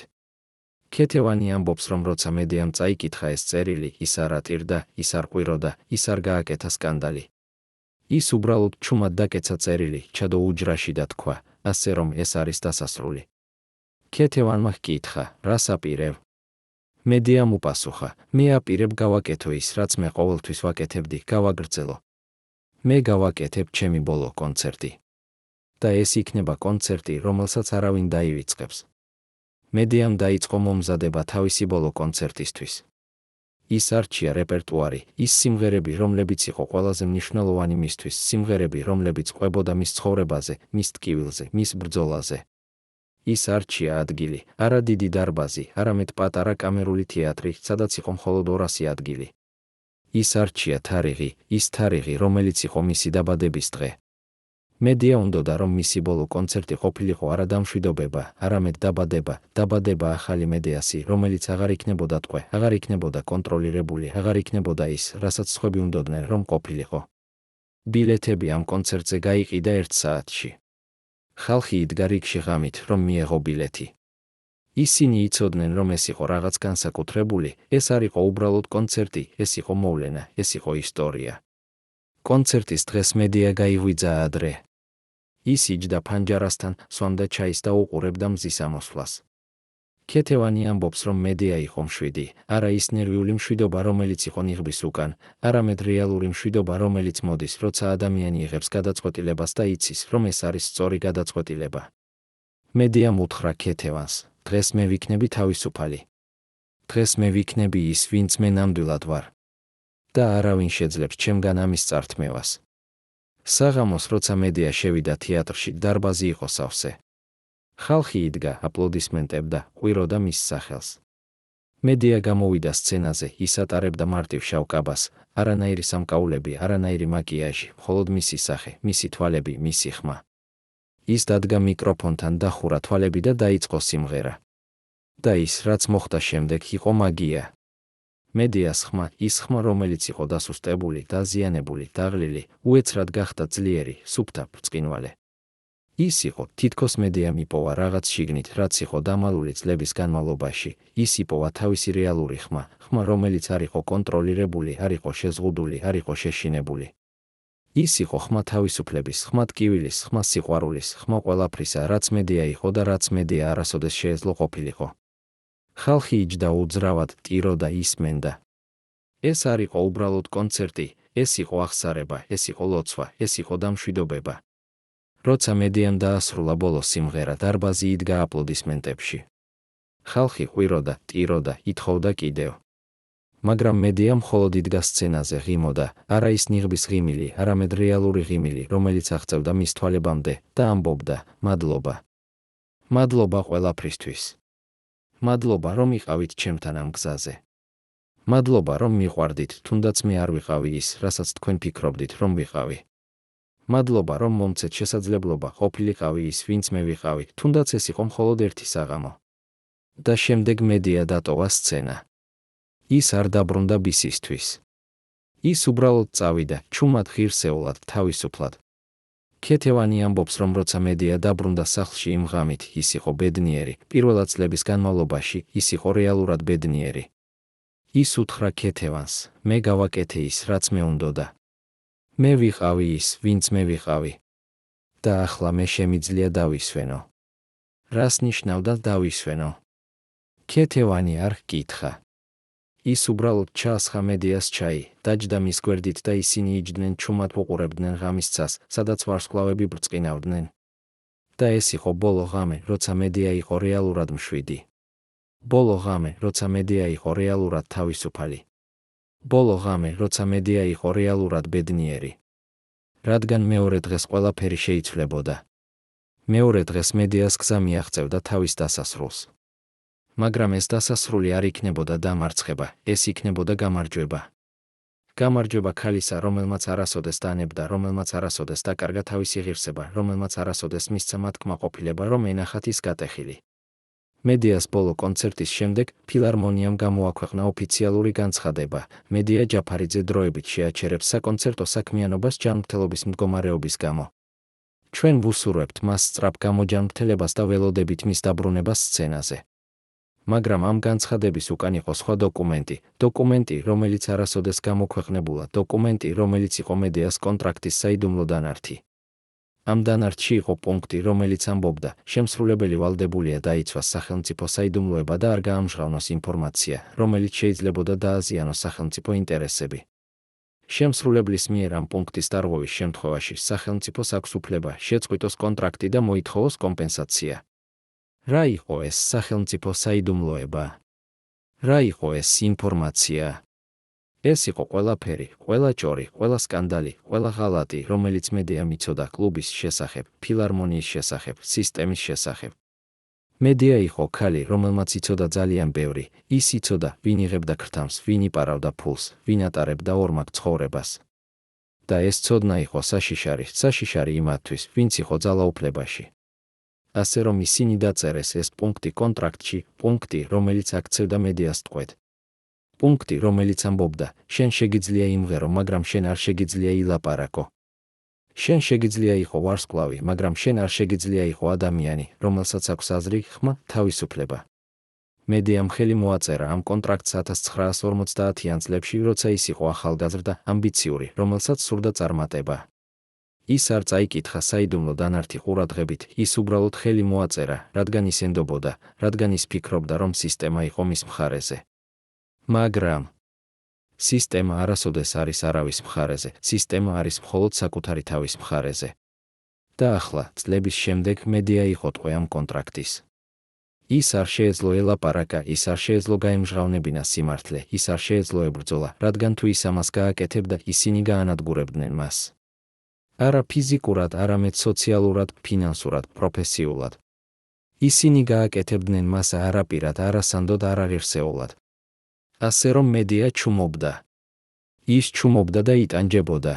ქეთევანი ამბობს, რომ როცა მედიამ წაიკითხა ეს წერილი, ის არ ატირდა, ის არ ყვიროდა, ის არ გააკეთა სკანდალი. ის უბრალოდ ჩუმად დაკეცა წერილი, ჩადო უჯრაში და თქვა, ასე რომ ეს არის დასასრული. ქეთევანმა ჰკითხა, რას აპირებ? მედიამ უპასუხა, მე აპირებ გავაკეთო ის, რაც მე ყოველთვის ვაკეთებდი, გავაგრძელო. მე გავაკეთებ ჩემი ბოლო კონცერტი. და ეს იქნება კონცერტი, რომელსაც არავინ დაივიწყებს. მედიამ დაიწყო მომზადება თავისი ბოლო კონცერტისთვის. ის არჩია რეპერტუარი, ის სიმღერები, რომლებიც იყო ყველაზე მნიშვნელოვანი მისთვის, სიმღერები, რომლებიც ყვებოდა მის ცხოვრებაზე, მის ტკივილზე, მის ბრძოლაზე. ის არჩია ადგილი, არა დიდი დარბაზი, არამედ პატარა კამერული თეატრი, სადაც იყო მხოლოდ 200 ადგილი. ის არჩია თარიღი, ის თარიღი, რომელიც იყო მისი დაბადების დღე. მედია უნდოდა, რომ მისი ბოლო კონცერტი ყოფილიყო არა დამშვიდობება, არამედ დაბადება ახალი მედიასი, რომელიც აღარ იქნებოდა ტყვე, აღარ იქნებოდა კონტროლირებული, აღარ იქნებოდა ის, რასაც სხვები უნდოდნენ, რომ ყოფილიყო. ბილეთები ამ კონცერტზე გაიყიდა 1 საათში. ხალხი იდგა რიგში ღამით, რომ მიეღო ბილეთი. ისინი იცოდნენ, რომ ეს იყო რაღაც განსაკუთრებული, ეს არ იყო უბრალოდ კონცერტი, ეს იყო მოვლენა, ეს იყო ისტორია. კონცერტის დღეს მედია გაიღვიძა ადრე. ის იჯდა ფანჯარასთან, სვამდა ჩაის და უყურებდა მზის ამოსვლას. ქეთევანი ამბობს, რომ მედია იყო მშვიდი, არა ის ნერვიული მშვიდობა, რომელიც იყო ნიღბის უკან, არამედ რეალური მშვიდობა, რომელიც მოდის, როცა ადამიანი იღებს გადაწყვეტილებას და იცის, რომ ეს არის სწორი გადაწყვეტილება. მედიამ უთხრა ქეთევანს, დღეს მე ვიქნები თავისუფალი. დღეს მე ვიქნები ის, ვინც მე ნამდვილად ვარ. და არავინ შეძლებს ჩემგან ამის წართმევას. საღამოს, როცა მედია შევიდა თეატრში, დარბაზი იყო სავსე. ხალხი იდგა, აპლოდისმენტებდა, ყვიროდა მის სახელს. მედია გამოვიდა სცენაზე, ის ატარებდა მარტივ შავ კაბას, არანაირი სამკაულები, არანაირი მაკიაჟი, მხოლოდ მისი სახე, მისი თვალები, მისი ხმა. ის დადგა მიკროფონთან, დახურა თვალები და დაიწყო სიმღერა. და ის, რაც მოხდა შემდეგ, იყო მაგია. მედიას ხმა, ის ხმა, რომელიც იყო დასუსტებული, დაზიანებული, დაღლილი, უეცრად გახდა ძლიერი, სუფთა, ბრწყინვალე. ის იყო, თითქოს მედიამ იპოვა რაღაც შიგნით, რაც იყო დამალული წლების განმავლობაში, ის იპოვა თავისი რეალური ხმა, ხმა, რომელიც არ იყო კონტროლირებული, არ იყო შეზღუდული, არ იყო შეშინებული. ის იყო ხმა თავისუფლების, ხმა ტკივილის, ხმა სიყვარულის, ხმა ყველაფრისა, რაც მედია იყო და რაც მედია არასოდეს შეეძლო ყოფილიყო. ხალხი იჯდა უძრავად, ტიროდა, ისმენდა. ეს არ იყო უბრალოდ კონცერტი, ეს იყო აღსარება, ეს იყო ლოცვა, ეს იყო დამშვიდობება. როცა მედიამ დაასრულა ბოლო სიმღერა, დარბაზი იდგა აპლოდისმენტებში. ხალხი ყვიროდა, ტიროდა, ითხოვდა კიდევ. მაგრამ მედია მხოლოდ იდგა სცენაზე, ღიმოდა, არა ის ნიღბის ღიმილი, არამედ რეალური ღიმილი, რომელიც აღწევდა მის თვალებამდე და ამბობდა, მადლობა. მადლობა ყველაფრისთვის. მადლობა, რომ იყავით ჩემთან ამ გზაზე. მადლობა, რომ მიყვარდით, თუნდაც მე არ ვიყავი ის, რასაც თქვენ ფიქრობდით, რომ ვიყავი. მადლობა, რომ მომცეთ შესაძლებლობა ყოფილიყავი ის, ვინც მე ვიყავი, თუნდაც ეს იყო მხოლოდ ერთი საღამო. და შემდეგ მედია დატოვა სცენა. ის არ დაბრუნდა ბისისთვის. ის უბრალოდ წავიდა, ჩუმად ღირსეულად, თავისუფლად. ქეთევანი ამბობს, რომ როცა მედია დაბრუნდა სახლში იმ ღამით, ის იყო ბედნიერი, პირველად წლების განმავლობაში, ის იყო რეალურად ბედნიერი. ის უთხრა ქეთევანს, მე გავაკეთე ის, რაც მე უნდოდა. მე ვიყავი ის, ვინც მე ვიყავი. და ახლა მე შემიძლია დავისვენო. რას ნიშნავდა დავისვენო? ქეთევანი არ ჰკითხა. ის უბრალოდ ჩაასხა მედიას ჩაი, დაჯდა მის გვერდით და ისინი იჯდნენ ჩუმად უყურებდნენ ღამის ცას, სადაც ვარსკვლავები ბრწყინავდნენ. და ეს იყო ბოლო ღამე, როცა მედია იყო რეალურად მშვიდი. ბოლო ღამე, როცა მედია იყო რეალურად თავისუფალი. ბოლო ღამე, როცა მედია იყო რეალურად ბედნიერი. რადგან მეორე დღეს ყველაფერი შეიცვლებოდა. მეორე დღეს მედიას გზა მიაღწევდა თავის დასასრულს. მაგრამ ეს დასასრული არ იქნებოდა დამარცხება, ეს იქნებოდა გამარჯვება. გამარჯვება ქალისა, რომელმაც არასოდეს დანებდა, რომელმაც არასოდეს დაკარგა თავისი ღირსება, რომელმაც არასოდეს მისცა მათ კმაყოფილება, რომ ენახათ ის გატეხილი. მედიას ბოლო კონცერტის შემდეგ ფილარმონიამ გამოაქვეყნა ოფიციალური განცხადება. მედია ჯაფარიძე დროებით შეაჩერებს საკონცერტო საქმიანობას ჯანმრთელობის მდგომარეობის გამო. ჩვენ ვუსურვებთ მას სწრაფ გამოჯანმრთელებას და ველოდებით მის დაბრუნებას სცენაზე. მაგრამ ამ განცხადების უკან იყო სხვა დოკუმენტი, რომელიც არასოდეს გამოქვეყნებულა, დოკუმენტი, რომელიც იყო მედიას კონტრაქტის საიდუმლო დანართი. ამ დანართში იყო პუნქტი, რომელიც ამბობდა, შემსრულებელი ვალდებულია დაიცვას სახელმწიფო საიდუმლოება და არ გაამჟღავნოს ინფორმაცია, რომელიც შეიძლებოდა დააზიანოს სახელმწიფო ინტერესები. შემსრულებლის მიერ ამ პუნქტის დარღვევის შემთხვევაში სახელმწიფოს აქვს უფლება შეწყვიტოს კონტრაქტი და მოითხოვოს კომპენსაცია. რა იყო ეს სახელმწიფო საიდუმლოება? რა იყო ეს ინფორმაცია? ეს იყო ყველაფერი, ყველა ჭორი, ყველა სკანდალი, ყველა ღალატი, რომელიც მედიამ იცოდა კლუბის შესახებ, ფილარმონიის შესახებ, სისტემის შესახებ. მედია იყო ქალი, რომელმაც იცოდა ძალიან ბევრი, ის იცოდა, ვინ იღებდა ქრთამს, ვინ იპარავდა ფულს, ვინ ატარებდა ორმაგ ცხოვრებას. და ეს ცოდნა იყო საშიშარი იმათთვის, ვინც იყო ძალაუფლებაში. ასე რომ ისინი დაწერეს ეს პუნქტი კონტრაქტში, პუნქტი, რომელიც აქცევდა მედიას ტყვედ. პუნქტი, რომელიც ამბობდა, შენ შეგიძლია იმღერო, მაგრამ შენ არ შეგიძლია ილაპარაკო. შენ შეგიძლია იყო ვარსკვლავი, მაგრამ შენ არ შეგიძლია იყო ადამიანი, რომელსაც აქვს აზრი, ხმა, თავისუფლება. მედიამ ხელი მოაწერა ამ კონტრაქტს 1950-იან წლებში, როცა ის იყო ახალგაზრდა, ამბიციური, რომელსაც სურდა წარმატება. ის არ წაიკითხა საიდუმლო დანართი ყურადღებით, ის უბრალოდ ხელი მოაწერა, რადგან ის ენდობოდა, რადგან ის ფიქრობდა, რომ სისტემა იყო მის მხარეზე. მაგრამ სისტემა არასოდეს არის არავის მხარეზე, სისტემა არის მხოლოდ საკუთარი თავის მხარეზე. და ახლა, წლების შემდეგ მედია იყო ტყვე ამ კონტრაქტის. ის არ შეეძლო ელაპარაკა, ის არ შეეძლო გაემჟღავნებინა სიმართლე, ის არ შეეძლო ებრძოლა, რადგან თუ ის ამას გააკეთებდა, ისინი გაანადგურებდნენ მას. არა ფიზიკურად, არამედ სოციალურად, ფინანსურად, პროფესიულად. ისინი გააკეთებდნენ მას არაპირად, არასანდოდ, არაღირსეულად. ასე რომ მედია ჩუმობდა. ის ჩუმობდა და იტანჯებოდა.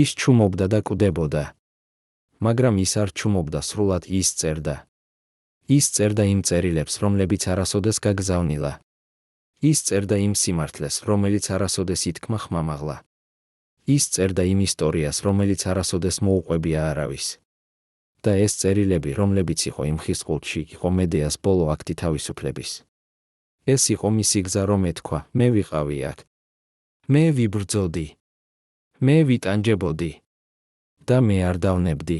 ის ჩუმობდა და კვდებოდა. მაგრამ ის არ ჩუმობდა სრულად, ის წერდა. ის წერდა იმ წერილებს, რომლებიც არასოდეს გაგზავნილა. ის წერდა იმ სიმართლეს, რომელიც არასოდეს ითქმა ხმამაღლა. ის წერდა იმ ისტორიას, რომელიც არასოდეს მოუყვებია არავის. და ეს წერილები, რომლებიც იყო იმ ხის ყუთში, იყო მედიას ბოლო აქტი თავისუფლების. ეს იყო მისი გზა, რომ ეთქვა, მე ვიყავი აქ. მე ვიბრძოდი. მე ვიტანჯებოდი. და მე არ დავნებდი.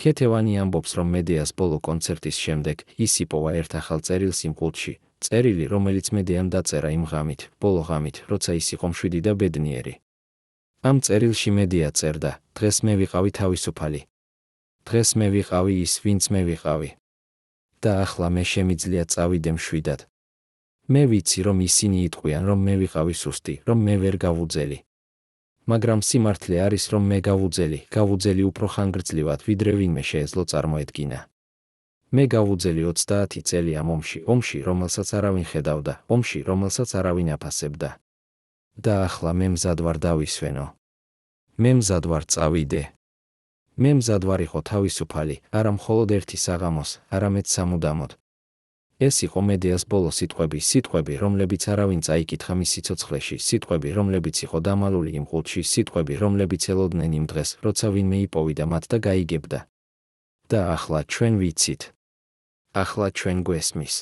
ქეთევანი ამბობს, რომ მედიას ბოლო კონცერტის შემდეგ ის იპოვა ერთ ახალ წერილს იმ ყუთში, წერილი, რომელიც მედიამ დაწერა იმ ღამით, ბოლო ღამით, როცა ის იყო მშვიდი და ბედნიერი. ამ წერილში მედია წერდა, დღეს მე ვიყავი თავისუფალი. დღეს მე ვიყავი ის, ვინც მე ვიყავი. და ახლა მე შემიძლია წავიდე მშვიდად. მე ვიცი, რომ ისინი იტყვიან, რომ მე ვიყავი სუსტი, რომ მე ვერ გავუძელი. მაგრამ სიმართლე არის, რომ მე გავუძელი უფრო ხანგრძლივად, ვიდრე ვინმე შეეძლო წარმოედგინა. მე გავუძელი 30 წელი ამ ომში, რომელსაც არავინ ხედავდა, ომში, რომელსაც არავინ აფასებდა. და ახლა მე მზად ვარ დავისვენო. მე მზად ვარ წავიდე. მე მზად ვარ იყო თავისუფალი, არა მხოლოდ ერთი საღამოს, არამედ სამუდამოდ. ეს იყო მედიას ბოლო სიტყვები, რომლებიც არავინ წაიკითხა მის სიცოცხლეში, სიტყვები, რომლებიც იყო დამალული იმ ყუთში, სიტყვები, რომლებიც ელოდნენ იმ დღეს, როცა ვინმე იპოვიდა მათ და გაიგებდა. და ახლა ჩვენ ვიცით. ახლა ჩვენ გვესმის.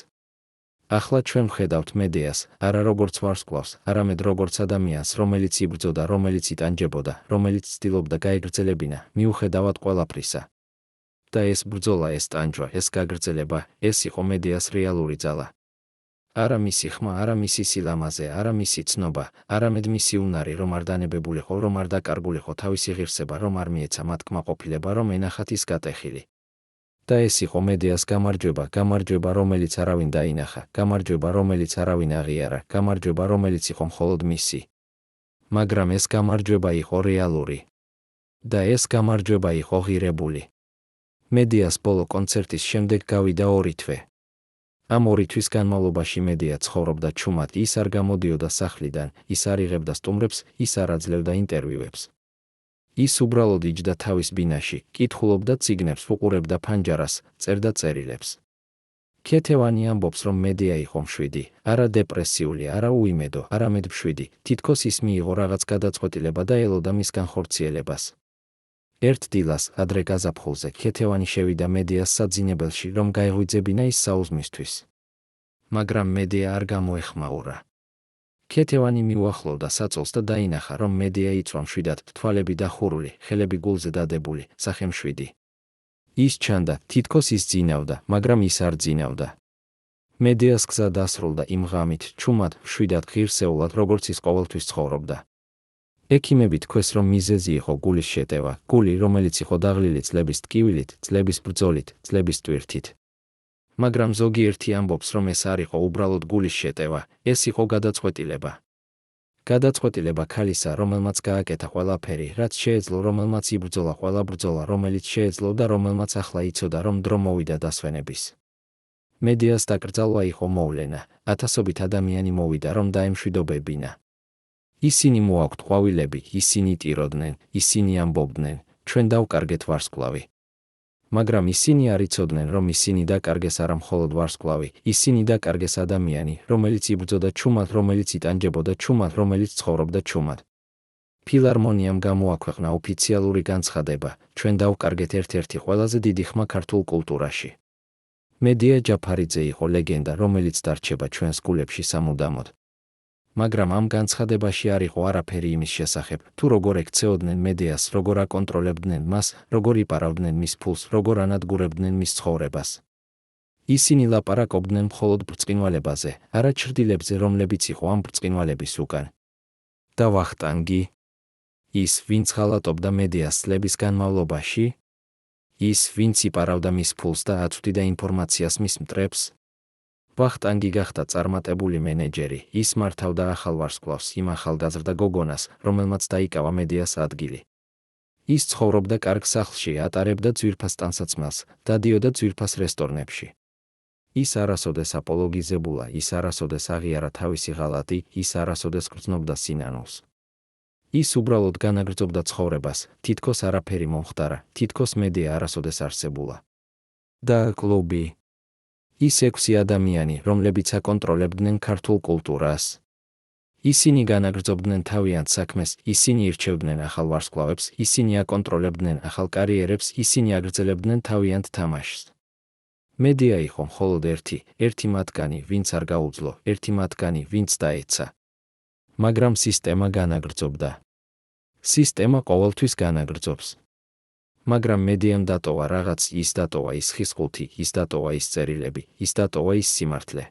ახლა ჩვენ ვხედავთ მედიას, არა როგორც ვარსკვლავს, არამედ როგორც ადამიანს, რომელიც იბრძოდა, რომელიც იტანჯებოდა, რომელიც ცდილობდა გაეგრძელებინა, მიუხედავად ყველაფრისა. და ეს ბრძოლა, ეს ტანჯვა, ეს გაგრძელება, ეს იყო მედიას რეალური ძალა. არა მისი ხმა, არა მისი სილამაზე, არა მისი ცნობა, არამედ მისი უნარი, რომ არ დანებებულიყო, რომ არ დაკარგულიყო თავისი ღირსება, რომ არ მიეცა მათ კმაყოფილება, რომ ენახათ ის გატეხილი. და ეს იყო მედიას გამარჯვება, გამარჯვება, რომელიც არავინ დაინახა, გამარჯვება, რომელიც არავინ აღიარა, გამარჯვება, რომელიც იყო მხოლოდ მისი. მაგრამ ეს გამარჯვება იყო რეალური. და ეს გამარჯვება იყო ღირებული. მედიას ბოლო კონცერტის შემდეგ გავიდა 2 თვე. ამ 2 თვის განმავლობაში მედია ცხოვრობდა ჩუმად, ის არ გამოდიოდა სახლიდან, ის არ იღებდა სტუმრებს, ის არ აძლევდა ინტერვიუებს. ის უბრალოდ იჯდა თავის ბინაში, კითხულობდა წიგნებს, უყურებდა ფანჯარას, წერდა წერილებს. ქეთევანი ამბობს, რომ მედია იყო მშვიდი, არა დეპრესიული, არა უიმედო, არამედ მშვიდი, თითქოს ის მიიღო რაღაც გადაწყვეტილება და ელოდა მის განხორციელებას. ერთ დილას, ადრე გაზაფხულზე, ქეთევანი შევიდა მედიას საძინებელში, რომ გაეღვიძებინა ის საუზმისთვის. მაგრამ მედია არ გამოეხმაურა. ქეთევანი მიუახლოვდა საწოლს და დაინახა, რომ მედია იწვა მშვიდად, თვალები დახურული, ხელები გულზე დადებული, სახე მშვიდი. ის ჩანდა, თითქოს ის ძინავდა, მაგრამ ის არ ძინავდა. მედიას გზა დასრულდა იმ ღამით, ჩუმად, მშვიდად, ღირსეულად, როგორც ის ყოველთვის ცხოვრობდა. ექიმები თქვეს, რომ მიზეზი იყო გულის შეტევა, გული, რომელიც იყო დაღლილი წლების ტკივილით, წლების ბრძოლით, წლების ტვირთით. მაგრამ ზოგიერთი ამბობს, რომ ეს არ იყო უბრალოდ გულის შეტევა, ეს იყო გადაწყვეტილება. გადაწყვეტილება ქალისა, რომელმაც გააკეთა ყველაფერი, რაც შეეძლო, რომელმაც იბრძოლა ყველა ბრძოლა, რომელიც შეეძლო და რომელმაც ახლა იცოდა, რომ დრო მოვიდა დასვენების. მედიას დაკრძალვა იყო მოვლენა, ათასობით ადამიანი მოვიდა, რომ დაემშვიდობებინა. ისინი მოაქვთ ყვავილები, ისინი ტიროდნენ, ისინი ამბობდნენ, ჩვენ დავკარგეთ ვარსკვლავი. მაგრამ ისინი არ იცოდნენ, რომ ისინი დაკარგეს არა მხოლოდ ვარსკვლავი, ისინი დაკარგეს ადამიანი, რომელიც იბრძოდა ჩუმად, რომელიც იტანჯებოდა ჩუმად, რომელიც ცხოვრობდა ჩუმად. ფილარმონიამ გამოაქვეყნა ოფიციალური განცხადება, ჩვენ დავკარგეთ ერთ-ერთი ყველაზე დიდი ხმა ქართულ კულტურაში. მედია ჯაფარიძე იყო ლეგენდა, რომელიც დარჩება ჩვენს გულებში სამუდამოდ. მაგრამ ამ განცხადებაში არ იყო არაფერი იმის შესახებ, თუ როგორ ექცეოდნენ მედიას, როგორ აკონტროლებდნენ მას, როგორ იპარავდნენ მის ფულს, როგორ ანადგურებდნენ მის ცხოვრებას. ისინი ლაპარაკობდნენ მხოლოდ ბრწყინვალებაზე, არა ჩრდილებზე, რომლებიც იყო ამ ბრწყინვალების უკან. და ვახტანგი? ის, ვინც ღალატობდა მედიას წლების განმავლობაში? ის, ვინც იპარავდა მის ფულს და აწვდიდა ინფორმაციას მის მტრებს? ვახტანგი გახდა წარმატებული მენეჯერი, ის მართავდა ახალ ვარსკვლავს, იმ ახალგაზრდა გოგონას, რომელმაც დაიკავა მედიას ადგილი. ის ცხოვრობდა კარგ სახლში, ატარებდა ძვირფას ტანსაცმელს, დადიოდა ძვირფას რესტორნებში. ის არასოდეს აპოლოგიზებულა, ის არასოდეს აღიარა თავისი ღალატი, ის არასოდეს გრძნობდა სინანულს. ის უბრალოდ განაგრძობდა ცხოვრებას, თითქოს არაფერი მომხდარა, თითქოს მედია არასოდეს არსებულა. და კლუბი. ის 6 ადამიანი, რომლებიც აკონტროლებდნენ ქართულ კულტურას. ისინი განაგრძობდნენ თავიანთ საქმეს, ისინი ირჩევდნენ ახალ ვარსკვლავებს, ისინი აკონტროლებდნენ ახალ კარიერებს, ისინი აგრძელებდნენ თავიანთ თამაშს. მედია იყო მხოლოდ ერთი მათგანი, ვინც არ გაუძლო, ერთი მათგანი, ვინც დაეცა. მაგრამ სისტემა განაგრძობდა. სისტემა ყოველთვის განაგრძობს. მაგრამ მედიამ დატოვა რაღაც, ის დატოვა ის ხისყუთი, ის დატოვა ის წერილები, ის დატოვა ის სიმართლე.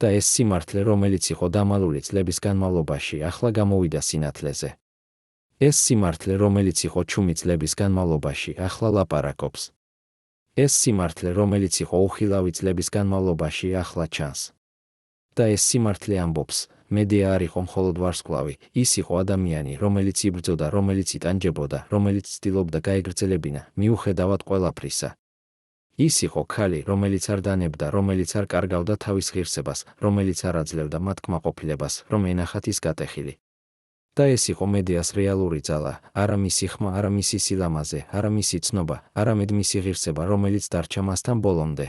და ეს სიმართლე, რომელიც იყო დამალული წლების განმავლობაში, ახლა გამოვიდა სინათლეზე. ეს სიმართლე, რომელიც იყო ჩუმი წლების განმავლობაში, ახლა ლაპარაკობს. ეს სიმართლე, რომელიც იყო უხილავი წლების განმავლობაში, ახლა ჩანს. და ეს სიმართლე ამბობს, მედია არ იყო მხოლოდ ვარსკვლავი, ის იყო ადამიანი, რომელიც იბრძოდა, რომელიც იტანჯებოდა, რომელიც ცდილობდა გაეგრძელებინა, მიუხედავად ყველაფრისა. ის იყო ქალი, რომელიც არ დანებდა, რომელიც არ კარგავდა თავის ღირსებას, რომელიც არ აძლევდა მათ კმაყოფილებას, რომ ენახათ ის გატეხილი. და ეს იყო მედიას რეალური ძალა, არა მისი ხმა, არა მისი სილამაზე, არა მისი ცნობა, არამედ მისი ღირსება, რომელიც დარჩა მასთან ბოლომდე.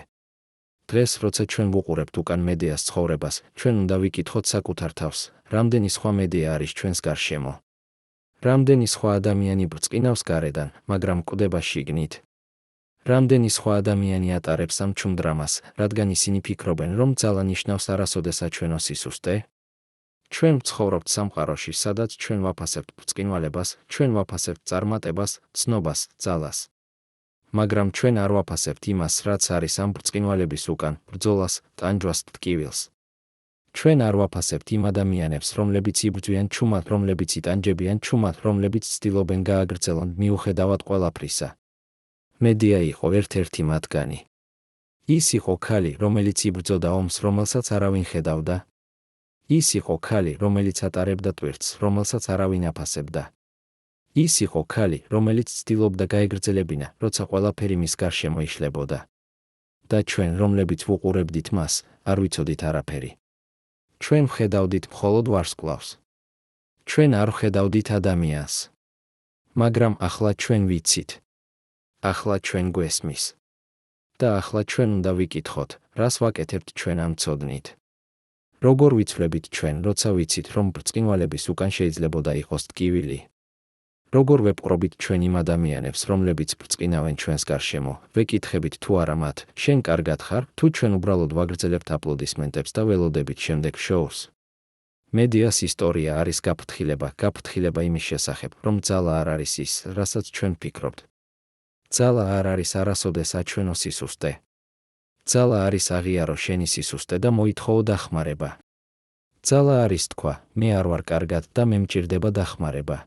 დღეს, როცა ჩვენ ვუყურებთ უკან მედიას ცხოვრებას, ჩვენ უნდა ვიკითხოთ საკუთარ თავს, რამდენი სხვა მედია არის ჩვენს გარშემო. რამდენი სხვა ადამიანი ბრწყინავს გარედან, მაგრამ კვდება შიგნით. რამდენი სხვა ადამიანი ატარებს ამ ჩუმ დრამას, რადგან ისინი ფიქრობენ, რომ ძალა ნიშნავს არასოდეს აჩვენო სისუსტე? ჩვენ ვცხოვრობთ სამყაროში, სადაც ჩვენ ვაფასებთ ბრწყინვალებას, ჩვენ ვაფასებთ წარმატებას, ცნობას, ძალას. მაგრამ ჩვენ არ ვაფასებთ იმას, რაც არის ამ ბრწყინვალების უკან, ბრძოლას, ტანჯვას, ტკივილს. ჩვენ არ ვაფასებთ იმ ადამიანებს, რომლებიც იბრძვიან ჩუმად, რომლებიც იტანჯებიან ჩუმად, რომლებიც ცდილობენ გააგრძელონ მიუხედავად ყველაფრისა. მედია იყო ერთ-ერთი მათგანი. ის იყო ქალი, რომელიც იბრძოდა ომს, რომელსაც არავინ ხედავდა. ის იყო ქალი, რომელიც ატარებდა ტვირთს, რომელსაც არავინ აფასებდა. ის იყო ქალი, რომელიც ცდილობდა გაეგრძელებინა, როცა ყველაფერი მის გარშემო იშლებოდა. და ჩვენ, რომლებიც ვუყურებდით მას, არ ვიცოდით არაფერი. ჩვენ ვხედავდით მხოლოდ ვარსკვლავს. ჩვენ არ ვხედავდით ადამიანს. მაგრამ ახლა ჩვენ ვიცით. ახლა ჩვენ გვესმის. და ახლა ჩვენ უნდა ვიკითხოთ, რას ვაკეთებთ ჩვენ ამ ცოდნით. როგორ ვიცვლებით ჩვენ, როცა ვიცით, რომ ბრწყინვალების უკან შეიძლებოდა იყოს ტკივილი? როგორ ვეპყრობით ჩვენ იმ ადამიანებს, რომლებიც ბრწყინავენ ჩვენს გარშემო, ვეკითხებით თუ არა მათ, შენ კარგად ხარ, თუ ჩვენ უბრალოდ ვაგრძელებთ აპლოდისმენტებს და ველოდებით შემდეგ შოუს? მედიას ისტორია არის გაფრთხილება იმის შესახებ, რომ ძალა არ არის ის, რასაც ჩვენ ვფიქრობთ. ძალა არ არის არასოდეს აჩვენო სისუსტე. ძალა არის აღიარო შენი სისუსტე და მოითხოვო დახმარება. ძალა არის თქვა, მე არ ვარ კარგად და მე მჭირდება დახმარება.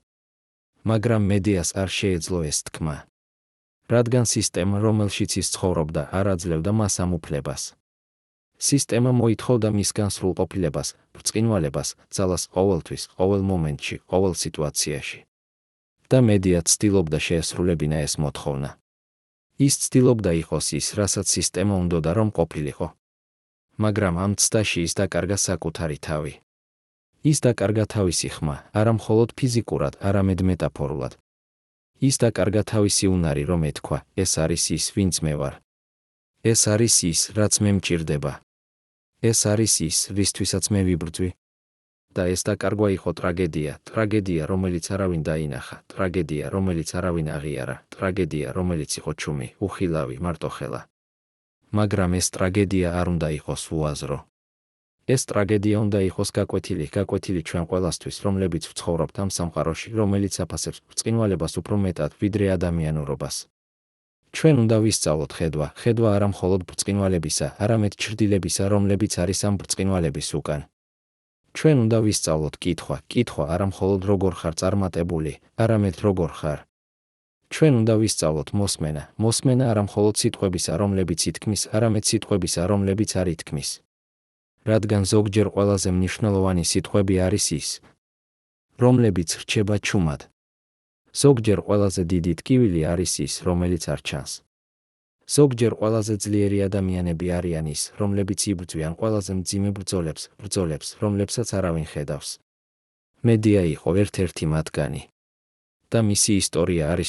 მაგრამ მედიას არ შეეძლო ეს თქმა. რადგან სისტემა, რომელშიც ის ცხოვრობდა, არ აძლევდა მას ამ უფლებას. სისტემა მოითხოვდა მისგან სრულყოფილებას, ბრწყინვალებას, ძალას ყოველთვის, ყოველ მომენტში, ყოველ სიტუაციაში. და მედია ცდილობდა შეესრულებინა ეს მოთხოვნა. ის ცდილობდა იყოს ის, რასაც სისტემა უნდოდა რომ ყოფილიყო. მაგრამ ამ ცდაში ის დაკარგა საკუთარი თავი. ის დაკარგა თავისი ხმა, არა მხოლოდ ფიზიკურად, არამედ მეტაფორულად. ის დაკარგა თავისი უნარი, რომ ეთქვა, ეს არის ის, ვინც მე ვარ. ეს არის ის, რაც მე მჭირდება. ეს არის ის, ვისთვისაც მე ვიბრძვი. და ეს დაკარგვა იყო ტრაგედია, რომელიც არავინ დაინახა, ტრაგედია, რომელიც არავინ აღიარა, ტრაგედია, რომელიც იყო ჩუმი, უხილავი, მარტოხელა. მაგრამ ეს ტრაგედია არ უნდა იყოს უაზრო. ეს ტრაგედია უნდა იყოს გაკვეთილი ჩვენ ყველასთვის, რომლებიც ვცხოვრობთ ამ სამყაროში, რომელიც აფასებს ბრწყინვალებას უფრო მეტად, ვიდრე ადამიანურობას. ჩვენ უნდა ვისწავლოთ ხედვა არა მხოლოდ ბრწყინვალებისა, არამედ ჩრდილებისა, რომლებიც არის ამ ბრწყინვალების უკან. ჩვენ უნდა ვისწავლოთ კითხვა არა მხოლოდ როგორ ხარ წარმატებული, არამედ როგორ ხარ. ჩვენ უნდა ვისწავლოთ მოსმენა არა მხოლოდ სიტყვებისა, რომლებიც ითქმის, არამედ სიტყვებისა, რომლებიც არ ითქმის. რადგან ზოგჯერ ყველაზე მნიშვნელოვანი სიტყვები არის ის, რომლებიც რჩება ჩუმად. ზოგჯერ ყველაზე დიდი ტკივილი არის ის, რომელიც არ ჩანს. ზოგჯერ ყველაზე ძლიერი ადამიანები არიან ის, რომლებიც იბრძვიან ყველაზე მძიმე ბრძოლებს, რომლებსაც არავინ ხედავს. მედია იყო ერთ-ერთი მათგანი. და მისი ისტორია არის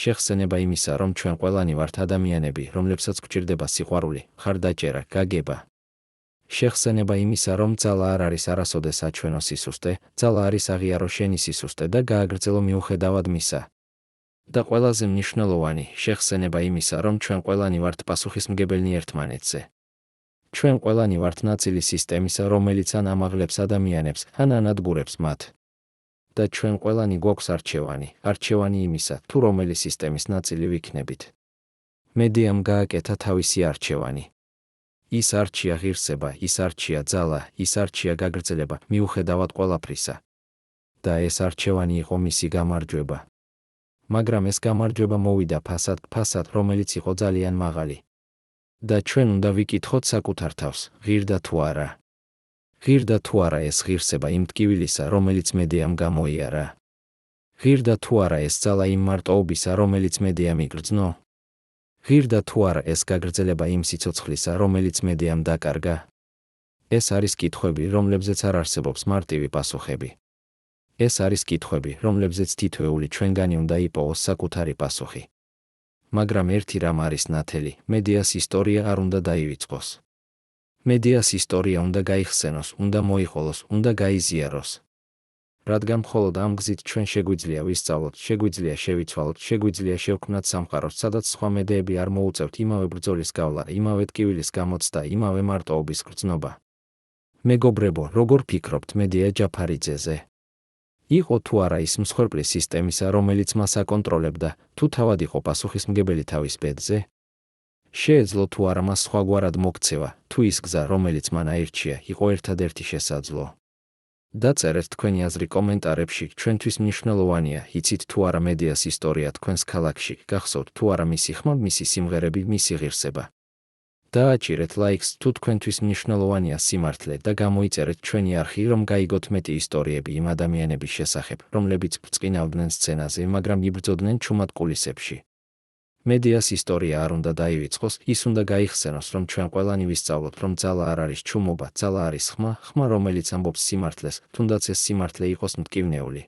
შეხსენება იმისა, რომ ჩვენ ყველანი ვართ ადამიანები, რომლებსაც გვჭირდება სიყვარული, მხარდაჭერა, გაგება. შეხსენება იმისა, რომ ძალა არ არის არასოდეს აჩვენო სისუსტე, ძალა არის აღიარო შენი სისუსტე და გააგრძელო მიუხედავად მისა. და ყველაზე მნიშვნელოვანი, შეხსენება იმისა, რომ ჩვენ ყველანი ვართ პასუხისმგებელნი ერთმანეთზე. ჩვენ ყველანი ვართ ნაწილი სისტემისა, რომელიც ან ამაღლებს ადამიანებს, ან ანადგურებს მათ. და ჩვენ ყველანი გვაქვს არჩევანი იმისა, თუ რომელი სისტემის ნაწილი ვიქნებით. მედიამ გააკეთა თავისი არჩევანი. ის არჩია ღირსება, ის არჩია ძალა, ის არჩია გაგრძელება, მიუხედავად ყველაფრისა. და ეს არჩევანი იყო მისი გამარჯვება. მაგრამ ეს გამარჯვება მოვიდა ფასად, რომელიც იყო ძალიან მაღალი. და ჩვენ უნდა ვიკითხოთ საკუთარ თავს, ღირდა თუ არა. ღირდა თუ არა ეს ღირსება იმ ტკივილისა, რომელიც მედიამ გამოიარა. ღირდა თუ არა ეს ძალა იმ მარტოობისა, რომელიც მედიამ იგრძნო. ღირდა თუ არა ეს გაგრძელება იმ სიცოცხლისა, რომელიც მედიამ დაკარგა. ეს არის კითხვები, რომლებზეც არ არსებობს მარტივი პასუხები. ეს არის კითხვები, რომლებზეც თითოეული ჩვენგანი უნდა იპოვოს საკუთარი პასუხი. მაგრამ ერთი რამ არის ნათელი, მედიას ისტორია არ უნდა დაივიწყოს. მედიას ისტორია უნდა გაიხსენოს, უნდა მოიყოლოს, უნდა გაიზიაროს. რადგან მხოლოდ ამ გზით ჩვენ შეგვიძლია ვისწავლოთ, შეგვიძლია შევიცვალოთ, შეგვიძლია შევქმნათ სამყაროს, სადაც სხვა მედეები არ მოუწევთ იმავე ბრძოლის გავლა, იმავე ტკივილის გამოცდა, იმავე მარტოობის გრძნობა. მეგობრებო, როგორ ფიქრობთ მედია ჯაფარიძეზე? იყო თუ არა ის მსხვერპლი სისტემისა, რომელიც მას აკონტროლებდა, თუ თავად იყო პასუხისმგებელი თავის ბედზე? შეეძლო თუ არა მას სხვაგვარად მოქცევა, თუ ის გზა, რომელიც მან აირჩია, იყო ერთადერთი შესაძლო? დაწერეთ თქვენი აზრი კომენტარებში, ჩვენთვის მნიშვნელოვანია, იცით თუ არა მედიას ისტორია თქვენს ქალაქში, გახსოვთ თუ არა მისი ხმა, მისი სიმღერები, მისი ღირსება. დააჭირეთ ლაიქს, თუ თქვენთვის მნიშვნელოვანია სიმართლე და გამოიწერეთ ჩვენი არხი, რომ გაიგოთ მეტი ისტორიები იმ ადამიანების შესახებ, რომლებიც ბრწყინავდნენ სცენაზე, მაგრამ იბრძოდნენ ჩუმად კულისებში. მედიას ისტორია არ უნდა დაივიწყოს, ის უნდა გაიხსენოს, რომ ჩვენ ყველანი ვისწავლოთ, რომ ძალა არ არის ჩუმობა, ძალა არის ხმა, რომელიც ამბობს სიმართლეს, თუნდაც ეს სიმართლე იყოს მტკივნეული.